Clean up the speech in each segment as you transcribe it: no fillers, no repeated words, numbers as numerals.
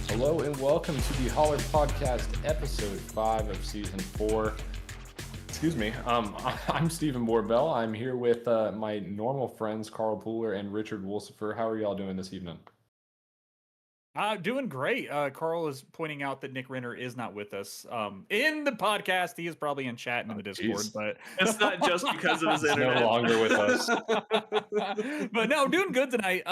Hello and welcome to the Holler Podcast, episode 5 of season 4. Excuse me. I'm Stephen Borbell. I'm here with my normal friends, Carl Pooler and Richard Wolsifer. How are y'all doing this evening? Doing great. Carl is pointing out that Nick Renner is not with us in the podcast. He is probably in chat and in the Discord, Jeez. but It's not just because of his He's internet. no longer with us. but no, doing good tonight.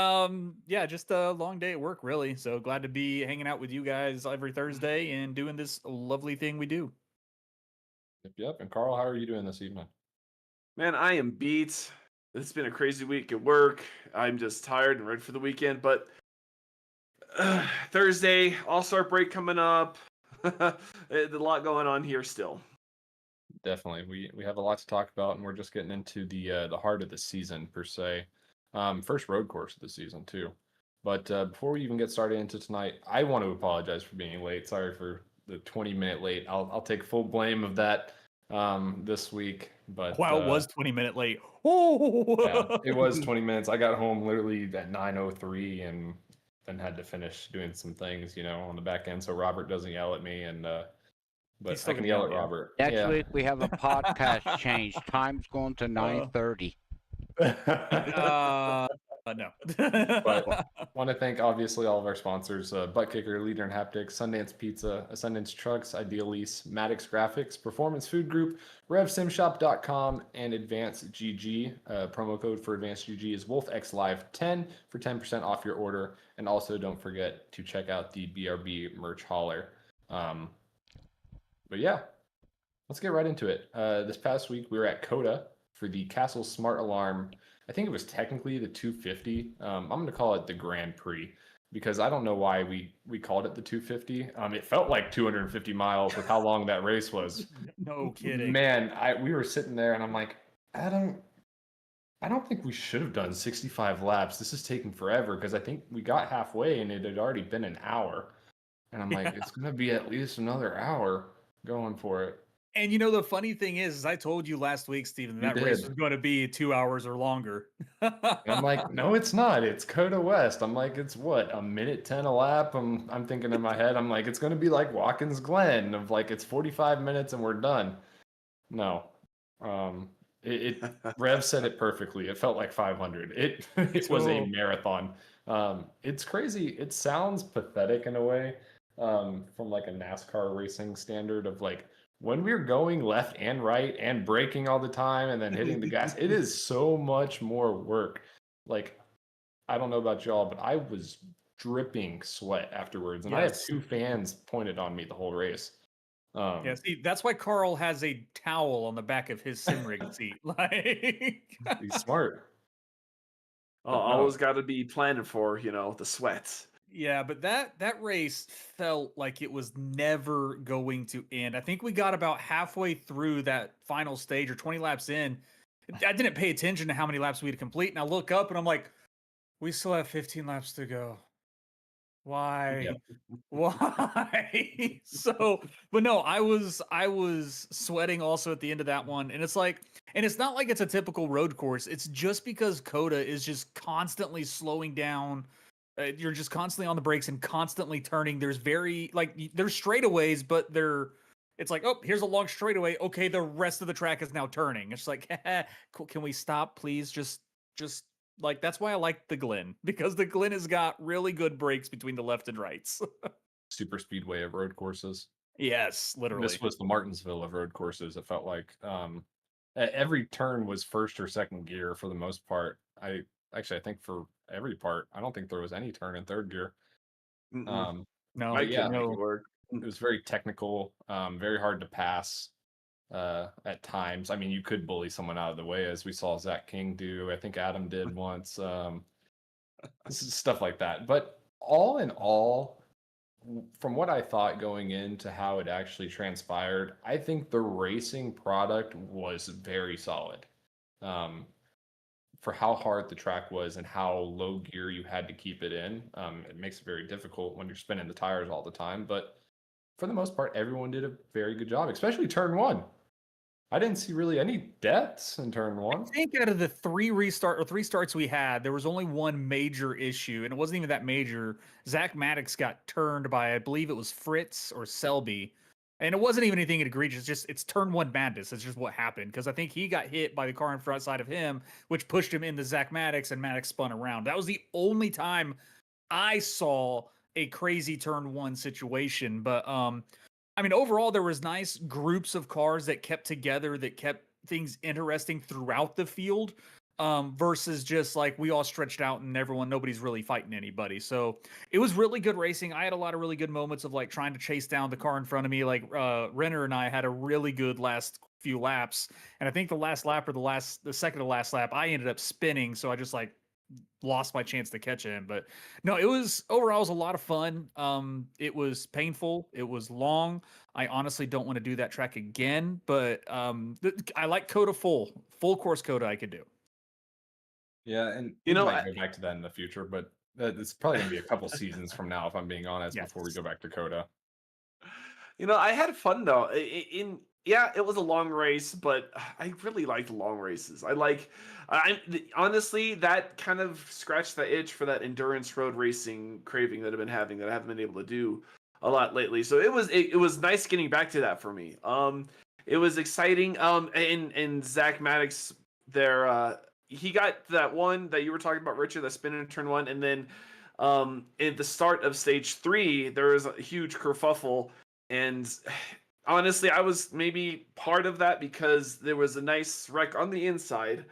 Yeah, just a long day at work, really. So glad to be hanging out with you guys every Thursday and doing this lovely thing we do. Yep. And Carl, how are you doing this evening? Man, I am beat. It's been a crazy week at work. I'm just tired and ready for the weekend. But Thursday, All-Star break coming up. A lot going on here still. Definitely. We have a lot to talk about, and we're just getting into the heart of the season, per se. First road course of the season, too. But before we even get started into tonight, I want to apologize for being late. Sorry for the 20-minute late. I'll take full blame of that this week. But Wow, it was 20-minute late. Oh, yeah, it was 20 minutes. I got home literally at 9:03 and then had to finish doing some things, on the back end, so Robert doesn't yell at me. And but I can yell at Robert. Next week we have a podcast change. Time's going to 9:30. No. But want to thank obviously all of our sponsors: Butt Kicker, Leader in Haptics, Sundance Pizza, Ascendance Trucks, Ideal Lease, Maddox Graphics, Performance Food Group, RevSimShop.com, and Advanced GG. Promo code for Advanced GG is WolfXLive10 for 10% off your order. And also don't forget to check out the BRB merch hauler. But yeah, let's get right into it. This past week we were at COTA for the Castle Smart Alarm. I think it was technically the 250. I'm going to call it the Grand Prix because I don't know why we called it the 250. It felt like 250 miles with how long that race was. No kidding. Man, we were sitting there and I'm like, Adam, I don't think we should have done 65 laps. This is taking forever because I think we got halfway and it had already been an hour. And I'm like, it's going to be at least another hour going for it. And the funny thing is I told you last week, Stephen, that race was going to be 2 hours or longer. And I'm like, no, it's not. It's COTA West. I'm like, it's what, a minute 10 a lap? I'm thinking in my head, I'm like, it's going to be like Watkins Glen of like, it's 45 minutes and we're done. No. Rev said it perfectly. It felt like 500. It was a marathon. It's crazy. It sounds pathetic in a way, from like a NASCAR racing standard of like, when we're going left and right and braking all the time and then hitting the gas, it is so much more work. Like, I don't know about y'all, but I was dripping sweat afterwards. And I had 2 fans pointed on me the whole race. Yeah, see, that's why Carl has a towel on the back of his sim rig seat. Like, he's smart. Always got to be planning for, the sweats. Yeah, but that race felt like it was never going to end. I think we got about halfway through that final stage or 20 laps in. I didn't pay attention to how many laps we had to complete. And I look up and I'm like, we still have 15 laps to go. Why? Yep. Why? But no, I was sweating also at the end of that one. And it's not like it's a typical road course. It's just because COTA is just constantly slowing down. You're just constantly on the brakes and constantly turning. There's there's straightaways, but it's like, oh, here's a long straightaway. Okay, the rest of the track is now turning. It's like, cool. Can we stop, please? Just like, that's why I like the Glen, because the Glen has got really good brakes between the left and rights. Super speedway of road courses. Yes, literally. This was the Martinsville of road courses. It felt like every turn was first or second gear for the most part. I think for every part, I don't think there was any turn in third gear. No, yeah, it was very technical, very hard to pass at times. I mean, you could bully someone out of the way, as we saw Zach King do. I think Adam did once. Stuff like that. But all in all, from what I thought going into how it actually transpired, I think the racing product was very solid. For how hard the track was and how low gear you had to keep it in. It makes it very difficult when you're spinning the tires all the time. But for the most part, everyone did a very good job, especially turn 1. I didn't see really any deaths in turn I one. think out of the three starts we had, there was only one major issue, and it wasn't even that major. Zach Maddox got turned by, I believe it was Fritz or Selby, and it wasn't even anything egregious. Just it's turn one madness. It's just what happened because I think he got hit by the car in front side of him, which pushed him into Zach Maddox, and Maddox spun around. That was the only time I saw a crazy turn one situation. But I mean, overall, there was nice groups of cars that kept together, that kept things interesting throughout the field, versus just like we all stretched out and nobody's really fighting anybody. So it was really good racing. I had a lot of really good moments of like trying to chase down the car in front of me. Like Renner and I had a really good last few laps, and I think the last lap or the second to last lap, I ended up spinning. So I just like lost my chance to catch him. But no, it was overall it was a lot of fun. It was painful. It was long. I honestly don't want to do that track again, but I like COTA full course COTA I could do. Yeah, and You we know, might go back to that in the future, but it's probably gonna be a couple seasons from now, if I'm being honest, before we Yes. go back to COTA. I had fun though. Yeah, it was a long race, but I really liked long races. Honestly, that kind of scratched the itch for that endurance road racing craving that I've been having that I haven't been able to do a lot lately. So it was nice getting back to that for me. It was exciting. And Zach Maddox there, he got that one that you were talking about, Richard, that spin in turn one, and then at the start of stage 3, there was a huge kerfuffle. And honestly, I was maybe part of that because there was a nice wreck on the inside.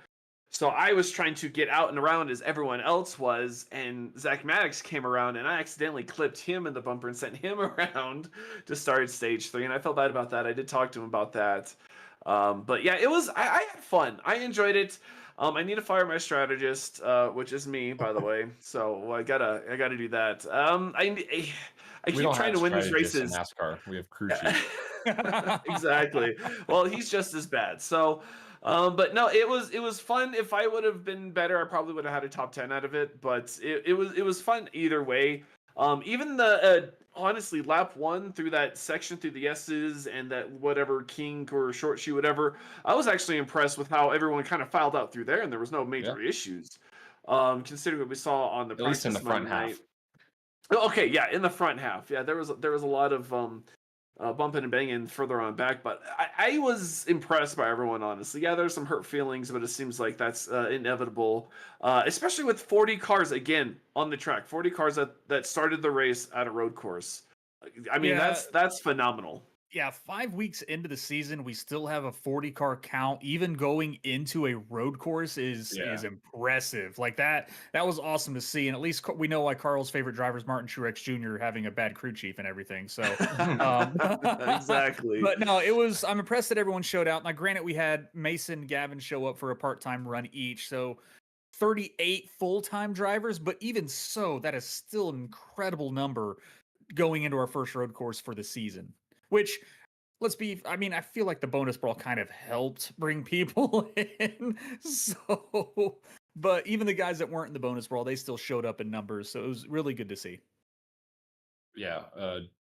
So I was trying to get out and around as everyone else was, and Zach Maddox came around, and I accidentally clipped him in the bumper and sent him around to start stage 3. And I felt bad about that. I did talk to him about that. But yeah, I had fun. I enjoyed it. I need to fire my strategist, which is me, by the way. So I gotta do that. I We keep don't trying have to win these strategists in races. NASCAR. We have crew chiefs. Exactly. Well, he's just as bad. So, but no, it was fun. If I would have been better, I probably would have had a top 10 out of it. But it was fun either way. Even the honestly lap 1 through that section through the S's and that whatever kink or short shoe whatever, I was actually impressed with how everyone kind of filed out through there, and there was no major issues. Considering what we saw on the At least in the practice front Monday night. half. Okay, yeah, in the front half, yeah, there was a lot of bumping and banging further on back, but I was impressed by everyone. Honestly, yeah, there's some hurt feelings, but it seems like that's inevitable, especially with 40 cars again on the track, 40 cars that started the race at a road course. I mean, Yeah. that's phenomenal. Yeah, 5 weeks into the season, we still have a 40 car count. Even going into a road course is impressive. Like that was awesome to see. And at least we know why Carl's favorite driver is Martin Truex Jr. having a bad crew chief and everything. So Exactly. But no, I'm impressed that everyone showed out. Now, granted, we had Mason and Gavin show up for a part-time run each, so 38 full-time drivers. But even so, that is still an incredible number going into our first road course for the season. Which, I mean, I feel like the bonus brawl kind of helped bring people in. So, but even the guys that weren't in the bonus brawl, they still showed up in numbers. So it was really good to see. Yeah,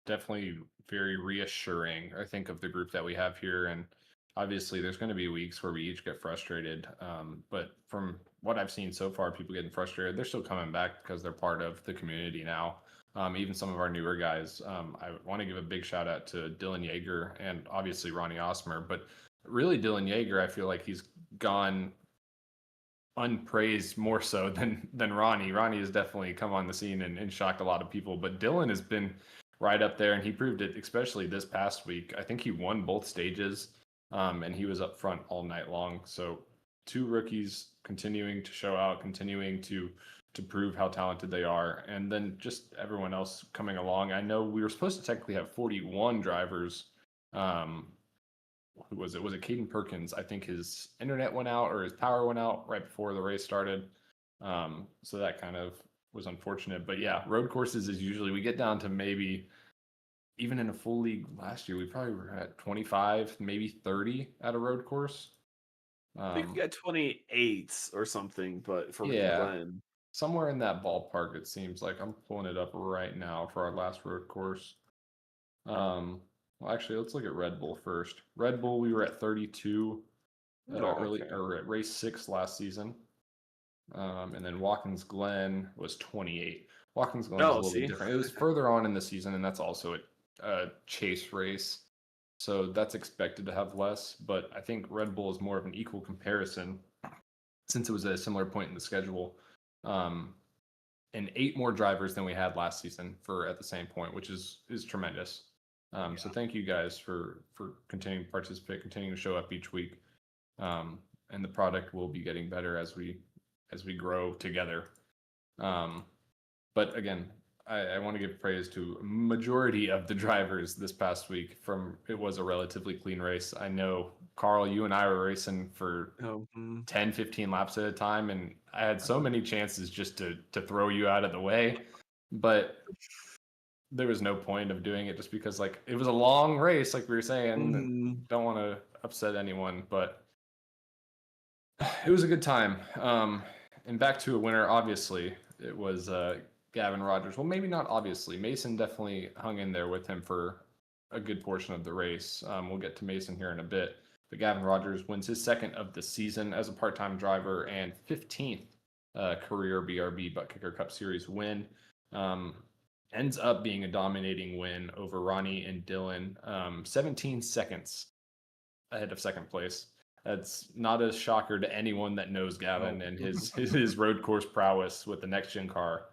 definitely very reassuring, I think, of the group that we have here. And obviously, there's going to be weeks where we each get frustrated. But from what I've seen so far, people getting frustrated, they're still coming back because they're part of the community now. Even some of our newer guys. I want to give a big shout out to Dylan Yeager and obviously Ronnie Osmer, but really Dylan Yeager, I feel like he's gone unpraised more so than Ronnie. Ronnie has definitely come on the scene and shocked a lot of people, but Dylan has been right up there, and he proved it, especially this past week. I think he won both stages, and he was up front all night long. So 2 rookies continuing to show out, continuing to prove how talented they are, and then just everyone else coming along. I know we were supposed to technically have 41 drivers. Who was it? Was it Caden Perkins? I think his internet went out or his power went out right before the race started. So that kind of was unfortunate. But yeah, road courses is usually we get down to maybe, even in a full league last year, we probably were at 25, maybe 30 at a road course. I think we got 28 or something, but for Glenn. Somewhere in that ballpark, it seems like. I'm pulling it up right now for our last road course. One Well, actually, let's look at Red Bull first. Red Bull, we were at 32 at at race 6 last season. And then Watkins Glen was 28. Watkins Glen is a little bit different. It was further on in the season, and that's also a chase race. So that's expected to have less, but I think Red Bull is more of an equal comparison since it was at a similar point in the schedule. And 8 more drivers than we had last season for at the same point, which is tremendous. So thank you guys for continuing to participate, continuing to show up each week. And the product will be getting better as we grow together. But again, I want to give praise to a majority of the drivers this past week. It was a relatively clean race. I know, Carl, you and I were racing for 10, 15 laps at a time, and I had so many chances just to throw you out of the way, but there was no point of doing it just because like it was a long race, like we were saying. Don't want to upset anyone, but it was a good time. And back to a winner, obviously, it was Gavin Rogers. Well, maybe not obviously. Mason definitely hung in there with him for a good portion of the race. We'll get to Mason here in a bit. But Gavin Rogers wins his second of the season as a part-time driver and 15th career BRB Butt Kicker Cup Series win. Ends up being a dominating win over Ronnie and Dylan. 17 seconds ahead of second place. That's not a shocker to anyone that knows Gavin and his road course prowess with the next gen car.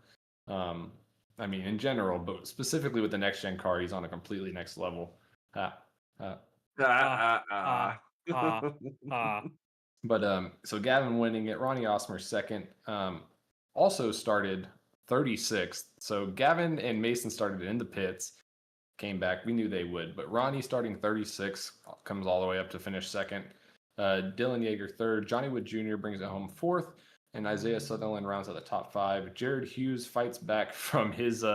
I mean, in general, but specifically with the next gen car, he's on a completely next level. But so Gavin winning it, Ronnie Osmer second. Also started 36th. So Gavin and Mason started in the pits, came back. We knew they would, but Ronnie starting 36 comes all the way up to finish second. Dylan Yeager third. Johnny Wood Jr. brings it home fourth, and Isaiah Sutherland rounds out the top 5. Jared Hughes fights back from his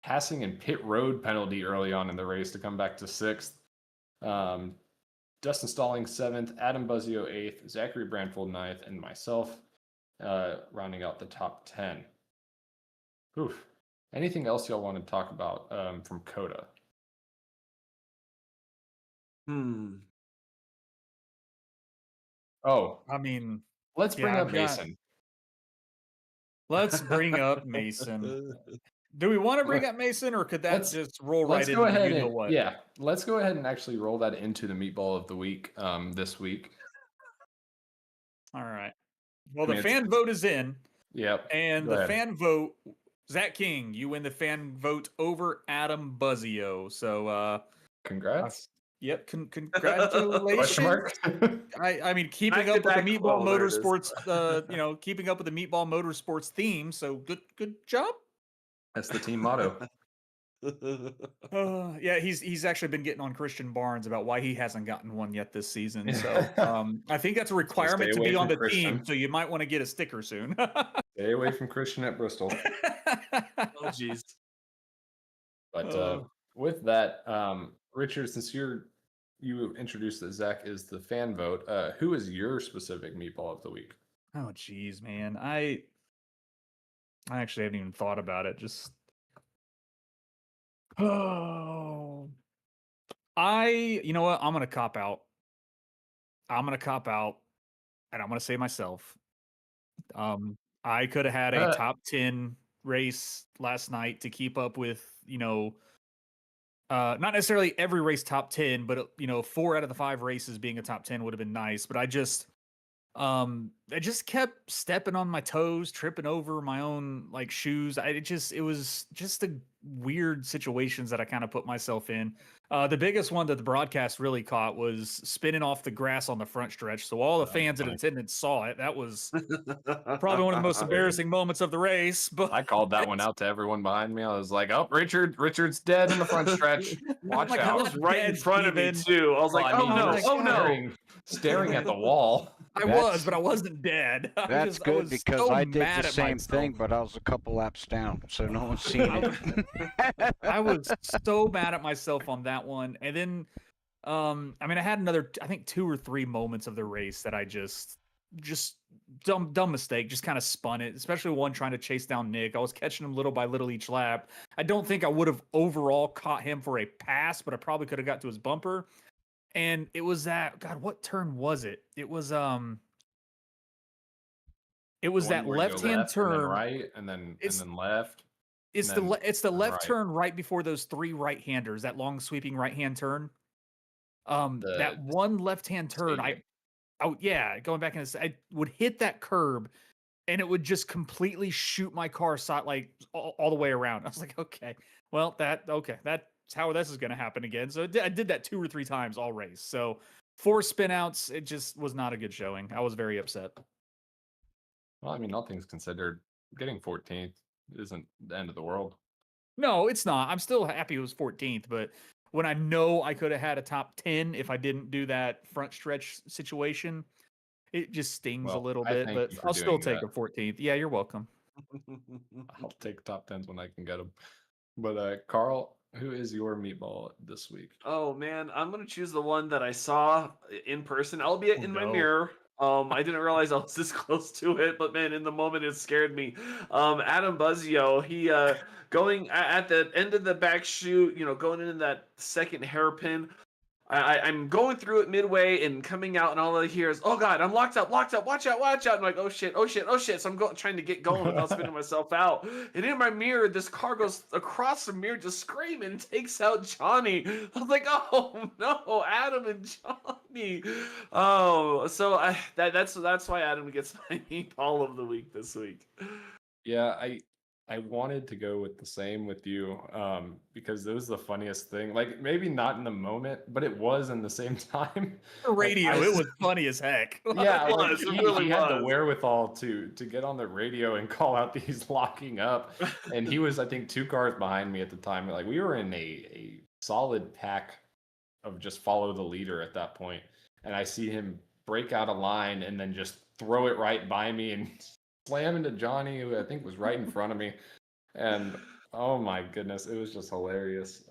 passing and pit road penalty early on in the race to come back to 6th. Dustin Stallings 7th, Adam Buzzio 8th, Zachary Brandfold 9th, and myself rounding out the top 10. Oof. Anything else y'all want to talk about from COTA? Oh, I mean, let's bring up Mason. Let's bring up Mason. Do we want to bring up Mason, or could that just roll right into what? Yeah, let's go ahead and actually roll that into the meatball of the week this week. All right. Well, the fan vote is in. Yep. And the fan vote, Zach King, you win the fan vote over Adam Buzzio. So congrats. Yep, congratulations. I mean, keeping up with the Meatball Motorsports, keeping up with the Meatball Motorsports theme. So good job. That's the team motto. Yeah, he's actually been getting on Christian Barnes about why he hasn't gotten one yet this season. So I think that's a requirement to be on the team. So you might want to get a sticker soon. Stay away from Christian at Bristol. Oh, jeez. But with that, Richard, since you introduced that Zach is the fan vote, who is your specific meatball of the week? Oh, geez, man. I actually haven't even thought about it. Just you know what? I'm gonna cop out. And I'm gonna say myself. I could have had a top 10 race last night to keep up with, not necessarily every race top 10, but 4 out of the 5 races being a top 10 would have been nice. But I just kept stepping on my toes, tripping over my own shoes. It was just the weird situations that I kind of put myself in. The biggest one that the broadcast really caught was spinning off the grass on the front stretch. So all the fans in attendance saw it. That was probably one of the most embarrassing moments of the race. But I called that one out to everyone behind me. I was like, "Oh, Richard's dead in the front stretch. Watch out!" I was right in front of me too. I was like, "Oh no!" Staring at the wall. But I wasn't dead. That's good because I did the same thing, but I was a couple laps down, so no one's seen it. I was so mad at myself on that one. And then, I had another, I think 2 or 3 moments of the race that I just just dumb mistake. Just kind of spun it, especially one trying to chase down Nick. I was catching him little by little each lap. I don't think I would have overall caught him for a pass, but I probably could have got to his bumper. And it was that, God, what turn was it? It was that left-hand turn, and then right, and then left. It's the left turn right before those 3 right-handers, that long sweeping right-hand turn. That one left-hand turn, going back and I would hit that curb and it would just completely shoot my car like all the way around. I was like, okay, well, that's how this is going to happen again. So I did that 2 or 3 times all race. So 4 spin outs, it just was not a good showing. I was very upset. Well, I mean, all things considered, getting 14th isn't the end of the world. No, it's not. I'm still happy it was 14th, but when I know I could have had a top 10 if I didn't do that front stretch situation, it just stings a little bit, but I'll still take a 14th. Yeah, you're welcome. I'll take top 10s when I can get them. But Carl, who is your meatball this week? Oh man, I'm gonna choose the one that I saw in person, albeit in my mirror. I didn't realize I was this close to it, but man, in the moment it scared me. Adam Buzzio, he going at the end of the back chute, going into that second hairpin. I'm going through it midway and coming out, and all I hear is, "Oh God, I'm locked up, watch out, watch out!" I'm like, "Oh shit, oh shit, oh shit!" So I'm trying to get going without spinning myself out. And in my mirror, this car goes across the mirror, just screaming, and takes out Johnny. I was like, "Oh no, Adam and Johnny!" Oh, so that's why Adam gets my meatball of the week this week. Yeah, I wanted to go with the same with you because it was the funniest thing. Like, maybe not in the moment, but it was in the same time. The radio, it was funny as heck. Yeah, he had the wherewithal to get on the radio and call out these locking up. And he was, I think, 2 cars behind me at the time. Like, we were in a solid pack of just follow the leader at that point. And I see him break out a line and then just throw it right by me and slam into Johnny, who I think was right in front of me. And oh my goodness, it was just hilarious.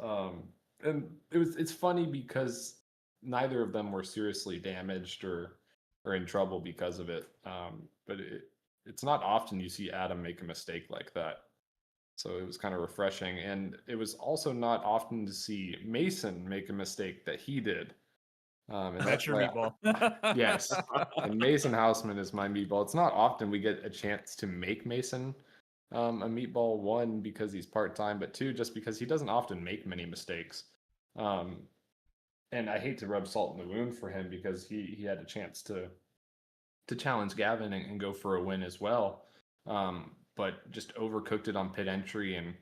And it's funny because neither of them were seriously damaged or in trouble because of it. But it's not often you see Adam make a mistake like that. So it was kind of refreshing. And it was also not often to see Mason make a mistake that he did. And that's your meatball. Yes. And Mason Houseman is my meatball. It's not often we get a chance to make Mason a meatball, 1, because he's part-time, but 2, just because he doesn't often make many mistakes. And I hate to rub salt in the wound for him because he had a chance to challenge Gavin and go for a win as well. But just overcooked it on pit entry and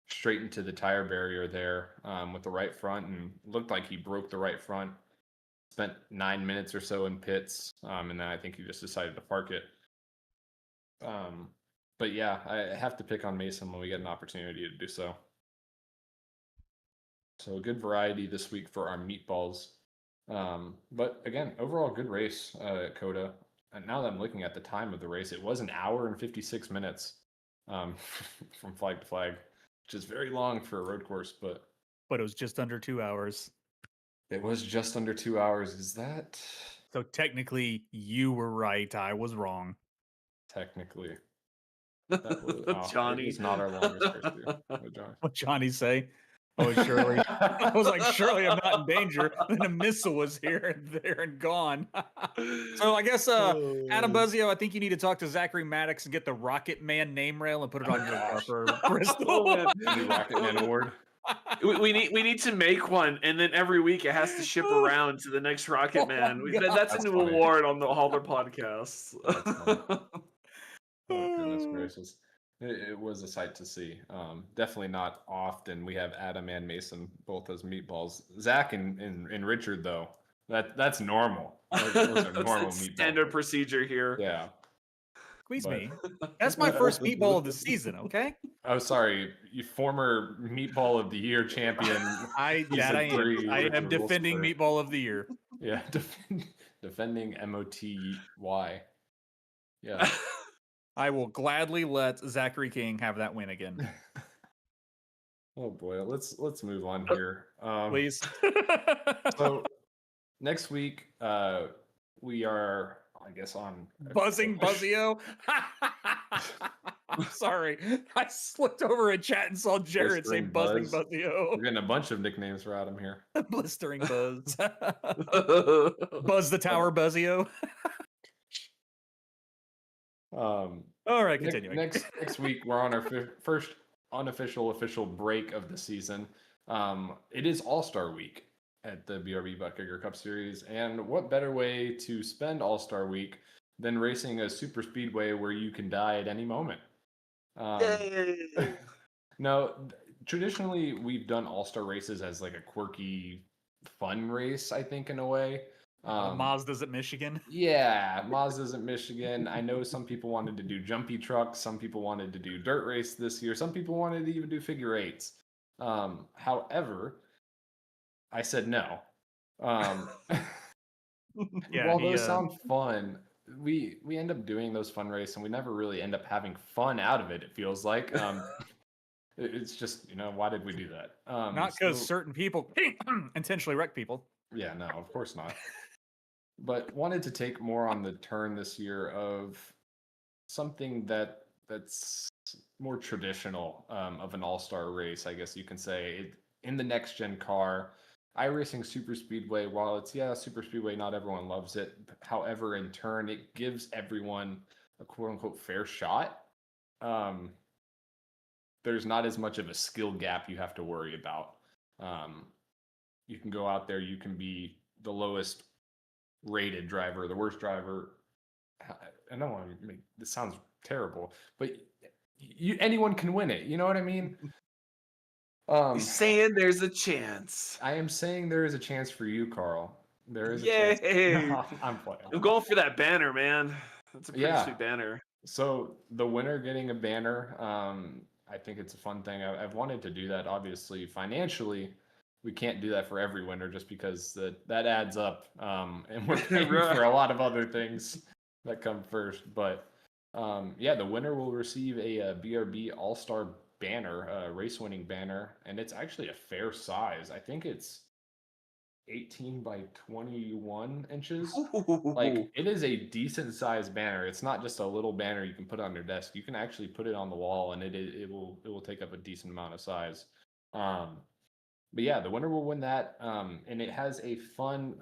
straight into the tire barrier there with the right front, and looked like he broke the right front. Spent 9 minutes or so in pits, and then I think he just decided to park it. But yeah, I have to pick on Mason when we get an opportunity to do so. So good variety this week for our meatballs. But again, overall good race, COTA. And now that I'm looking at the time of the race, it was 1 hour and 56 minutes from flag to flag, which is very long for a road course, but it was just under 2 hours. It was just under 2 hours. Is that? So technically, you were right. I was wrong. Technically. That was, Johnny. It's not our longest race, dude. What Johnny say? Oh, surely. I was like, surely I'm not in danger. And then a missile was here and there and gone. So I guess, Adam Buzzio, I think you need to talk to Zachary Maddox and get the Rocket Man name rail and put it on your car for Bristol. The Rocket Man Award. We need to make one, and then every week it has to ship around to the next Rocket Man. That's a new award on the Hauler podcast. Oh, goodness gracious. It was a sight to see. Definitely not often we have Adam and Mason both as meatballs. Zach and Richard, though, that's normal. Those are normal meatballs. Standard procedure here. Yeah. Squeeze me. That's my first meatball of the season, okay? Oh, sorry. You former meatball of the year champion. I am defending meatball of the year. Yeah, defending MOTY. Yeah. I will gladly let Zachary King have that win again. Oh boy, let's move on here. Please. So next week we are I guess on Buzzing Buzzio. I'm sorry. I slipped over a chat and saw Jared say Blistering Buzzing Buzz. Buzzio. We're getting a bunch of nicknames for Adam here. Blistering Buzz. Buzz the Tower Buzzio. All right, continuing. Next week, we're on our first unofficial official break of the season. It is All-Star Week at the BRB Buckegger Cup Series, and what better way to spend All-Star Week than racing a super speedway where you can die at any moment? No, traditionally we've done All-Star races as like a quirky, fun race, I think, in a way. Mazda's at Michigan. Yeah, Mazda's at Michigan. I know some people wanted to do jumpy trucks. Some people wanted to do dirt race this year. Some people wanted to even do figure eights. However, I said no. Yeah, while those sound fun, we end up doing those fun races, and we never really end up having fun out of it. It feels like it's just, why did we do that? Not because certain people intentionally wreck people. Yeah, no, of course not. But wanted to take more on the turn this year of something that's more traditional of an all-star race, I guess you can say. In the next gen car, iRacing Super Speedway, while it's Super Speedway, not everyone loves it. However, in turn, it gives everyone a quote-unquote fair shot. There's not as much of a skill gap you have to worry about. You can go out there, you can be the lowest rated driver, the worst driver. I don't want to make this sounds terrible, but anyone can win it. You know what I mean? He's saying there's a chance. I am saying there is a chance for you, Carl. There is a chance. No, I'm playing. I'm going for that banner, man. That's a pretty sweet banner. So the winner getting a banner, I think it's a fun thing. I've wanted to do that. Obviously, financially, we can't do that for every winner just because that adds up, and we're paying for a lot of other things that come first. But the winner will receive a BRB All-Star banner, race-winning banner, and it's actually a fair size. I think it's 18 by 21 inches. Like, it is a decent sized banner. It's not just a little banner you can put on your desk. You can actually put it on the wall, and it will take up a decent amount of size. But yeah, the winner will win that, and it has a fun,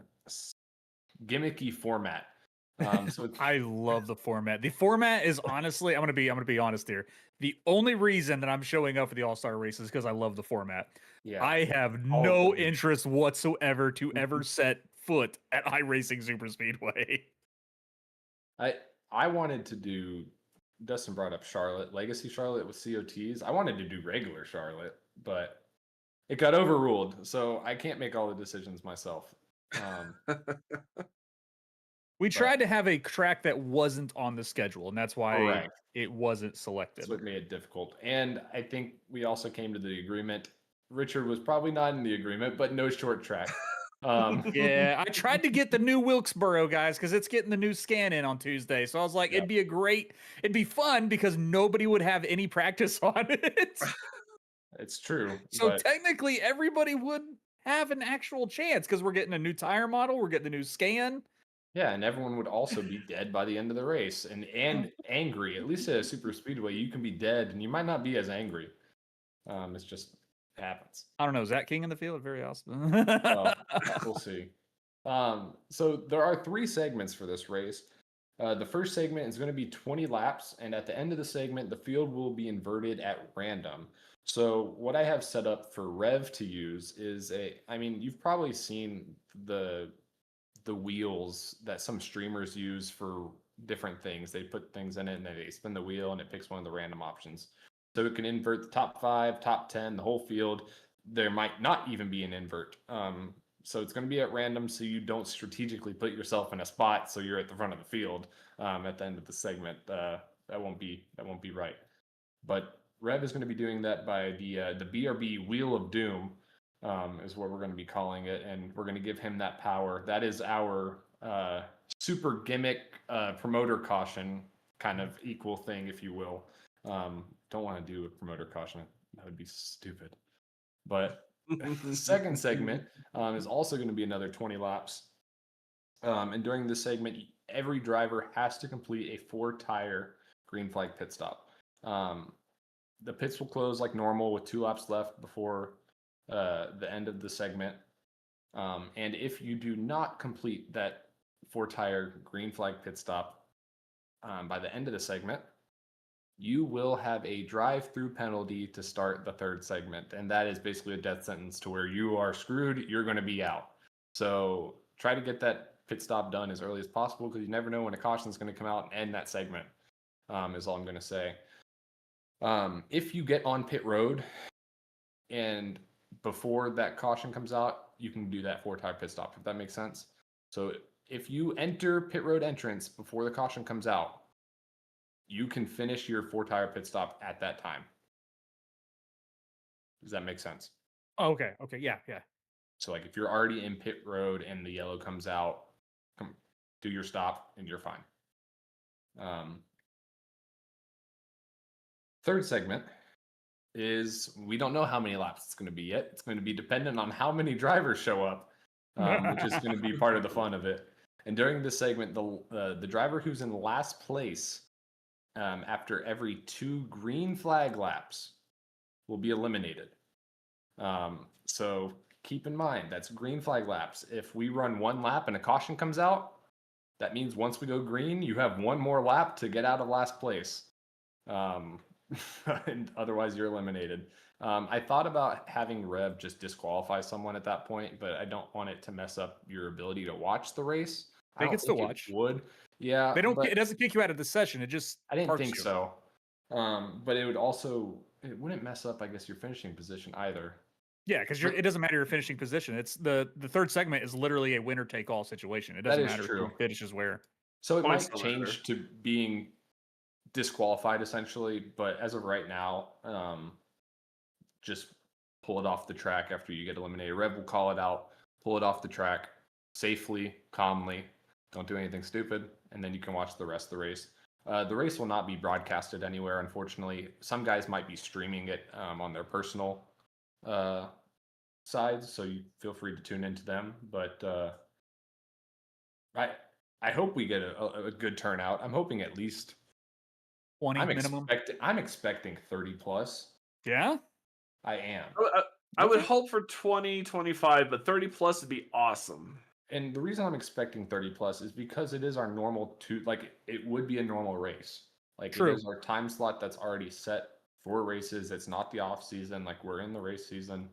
gimmicky format. So I love the format. The format is honestly, I'm gonna be honest here. The only reason that I'm showing up for the All-Star race is because I love the format. Yeah, I have no interest whatsoever to ever set foot at iRacing Super Speedway. I wanted to do. Dustin brought up Charlotte, Legacy Charlotte with COTs. I wanted to do regular Charlotte, but it got overruled, so I can't make all the decisions myself. We tried to have a track that wasn't on the schedule, and that's why it wasn't selected. That's what made it difficult. And I think we also came to the agreement. Richard was probably not in the agreement, but no short track. Yeah, I tried to get the new Wilkesboro guys because it's getting the new scan in on Tuesday. So I was like, it'd be fun because nobody would have any practice on it. It's true. So technically, everybody would have an actual chance because we're getting a new tire model, we're getting the new scan. Yeah, and everyone would also be dead by the end of the race and angry. At least at a super speedway, you can be dead and you might not be as angry. It's just happens. I don't know. Is that King in the field? Very awesome. Well, we'll see. So there are 3 segments for this race. The first segment is going to be 20 laps, and at the end of the segment, the field will be inverted at random. So what I have set up for Rev to use is you've probably seen the wheels that some streamers use for different things. They put things in it and they spin the wheel and it picks one of the random options. So it can invert the top 5, top 10, the whole field. There might not even be an invert. So it's going to be at random, so you don't strategically put yourself in a spot so you're at the front of the field at the end of the segment. That won't be right. But Rev is going to be doing that by the BRB Wheel of Doom, is what we're going to be calling it, and we're going to give him that power. That is our super gimmick promoter caution kind of equal thing, if you will. Don't want to do a promoter caution. That would be stupid. But the second segment is also going to be another 20 laps. And during this segment, every driver has to complete a 4-tire green flag pit stop. The pits will close like normal with 2 laps left before the end of the segment. And if you do not complete that 4-tire green flag pit stop by the end of the segment, you will have a drive-through penalty to start the 3rd segment. And that is basically a death sentence to where you are screwed. You're going to be out. So try to get that pit stop done as early as possible, because you never know when a caution is going to come out and end that segment, is all I'm going to say. If you get on pit road and before that caution comes out, you can do that 4-tire pit stop, if that makes sense. So if you enter pit road entrance before the caution comes out, you can finish your 4-tire pit stop at that time. Does that make sense? Oh, okay. Yeah. So like if you're already in pit road and the yellow comes out, do your stop and you're fine. 3rd segment is, we don't know how many laps it's going to be yet. It's going to be dependent on how many drivers show up, which is going to be part of the fun of it. And during this segment, the driver who's in last place after every 2 green flag laps will be eliminated. So keep in mind, that's green flag laps. If we run 1 lap and a caution comes out, that means once we go green, you have 1 more lap to get out of last place. And otherwise you're eliminated. I thought about having Rev just disqualify someone at that point, but I don't want it to mess up your ability to watch the race. They can still watch. It would. Yeah. They don't. It doesn't kick you out of the session. It just. I didn't parks think you. so. But it would also, it wouldn't mess up, I guess, your finishing position either. Yeah, because it doesn't matter your finishing position. It's the 3rd segment is literally a winner take all situation. It doesn't matter who finishes where. So it might change to being disqualified essentially, but as of right now, just pull it off the track after you get eliminated. Rev will call it out, pull it off the track safely, calmly. Don't do anything stupid, and then you can watch the rest of the race. The race will not be broadcasted anywhere, unfortunately. Some guys might be streaming it on their personal sides, so you feel free to tune into them. But I hope we get a good turnout. I'm hoping at least 20 minimum. I'm expecting 30 plus. Yeah, I am. I would hope for 20, 25, but 30 plus would be awesome. And the reason I'm expecting 30 plus is because it is our normal it would be a normal race. Like True. It is our time slot that's already set for races. It's not the off season. Like we're in the race season.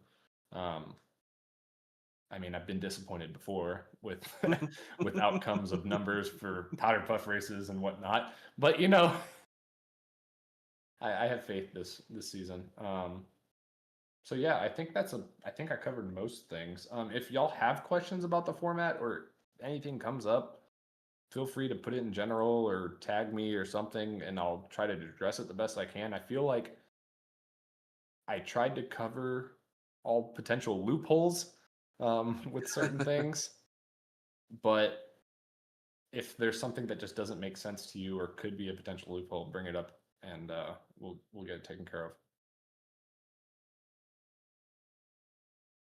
I mean, I've been disappointed before with with outcomes of numbers for powder puff races and whatnot. But you know, I have faith this season. So yeah, I think I covered most things. If y'all have questions about the format or anything comes up, feel free to put it in general or tag me or something, and I'll try to address it the best I can. I feel like I tried to cover all potential loopholes with certain things, but if there's something that just doesn't make sense to you or could be a potential loophole, bring it up, and we'll get it taken care of.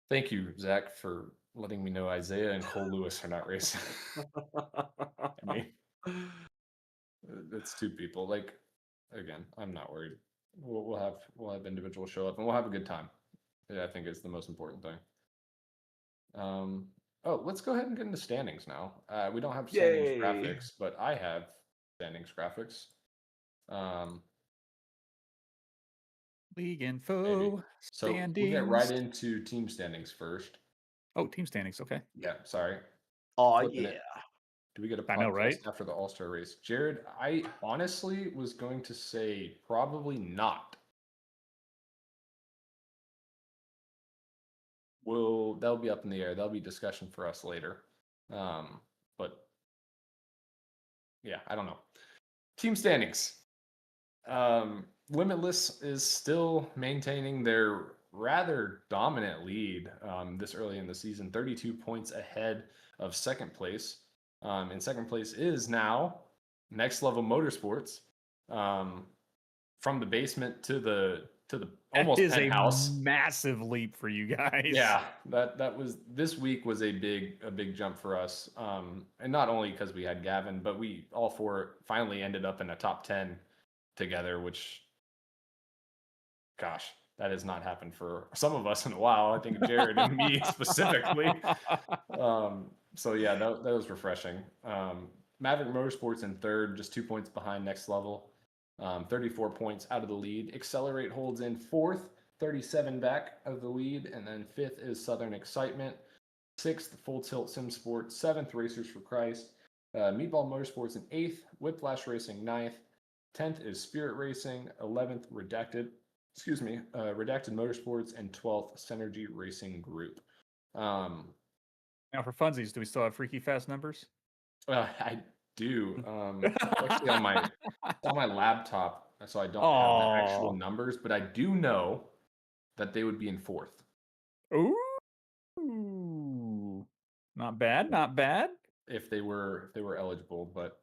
Thank you, Zach, for letting me know Isaiah and Cole Lewis are not racing. I mean, it's 2 people. Like, again, I'm not worried. We'll have individuals show up and we'll have a good time. I think is the most important thing. Let's go ahead and get into standings now. We don't have standings graphics, but I have standings graphics. League info. So standings. we'll get right into team standings first. Oh, team standings. Okay. Yeah, sorry. Oh, yeah. Do we get a podcast after the All-Star race? Jared, I honestly was going to say probably not. That'll be up in the air. That'll be discussion for us later. But yeah, I don't know. Team standings. Limitless is still maintaining their rather dominant lead this early in the season, 32 points ahead of second place. In second place is now Next Level Motorsports. From the basement to the to the That almost is penthouse. a massive leap for you guys. Yeah, that was this week was a big jump for us. And not only because we had Gavin, but we all four finally ended up in a top 10 together, which, gosh, that has not happened for some of us in a while. I think Jared and me specifically. So yeah, that was refreshing. Maverick Motorsports in third, just 2 points behind Next Level. 34 points out of the lead. Accelerate holds in fourth, 37 back of the lead, and then fifth is Southern Excitement. Sixth, Full Tilt Sim Sports. Seventh, Racers for Christ. Meatball Motorsports in eighth. Whiplash Racing ninth. 10th is Spirit Racing. 11th, Redacted Motorsports, and 12th, Synergy Racing Group. Now for funsies, do we still have Freaky Fast numbers? I do. Actually on my laptop, so I don't have the actual numbers, but I do know that they would be in fourth. Ooh, not bad. If they were eligible, but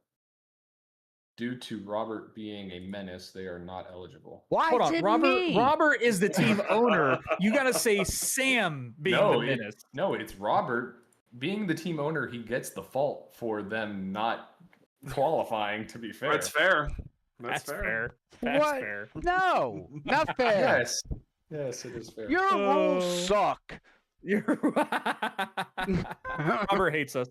due to Robert being a menace, they are not eligible. Why Hold is on, it Robert. me? Robert is the team owner. You gotta say Sam being the menace. It's Robert being the team owner. He gets the fault for them not qualifying. To be fair, That's fair. That's fair. That's what? fair. No, not fair. Yes, it is fair. Your rules suck. Robert hates us.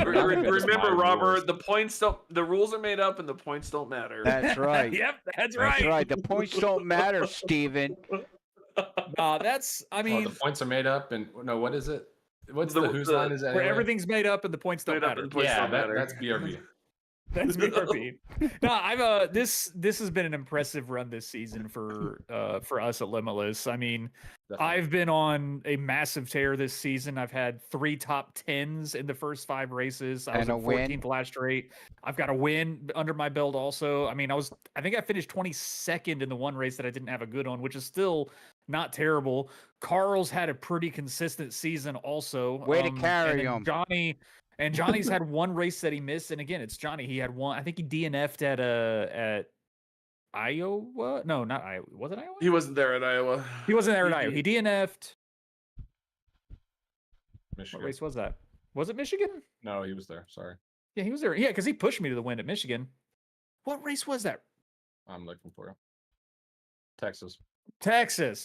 Remember, Robert, the rules are made up and the points don't matter. That's right. Yep, that's right. right. The points don't matter, Steven. The points are made up, and no, what is it? What's the whose line is that? Where everything's made up and the points don't matter. That's BRB. That's BRB. No, I've this has been an impressive run this season for us at Limitless. I mean, definitely. I've been on a massive tear this season. I've had 3 top 10s in the first 5 races. I was at 14th last straight. I've got a win under my belt also. I mean, I think I finished 22nd in the one race that I didn't have a good on, which is still not terrible. Carl's had a pretty consistent season also. Way to carry him. Johnny's had one race that he missed, and again, it's Johnny. He had one. I think he DNF'd at Iowa. No, not Iowa. Was it Iowa? He wasn't there at Iowa. He wasn't there at Iowa. He DNF'd. Michigan. What race was that? Was it Michigan? No, he was there. Sorry. Yeah, he was there. Yeah, because he pushed me to the win at Michigan. What race was that? I'm looking for you. Texas.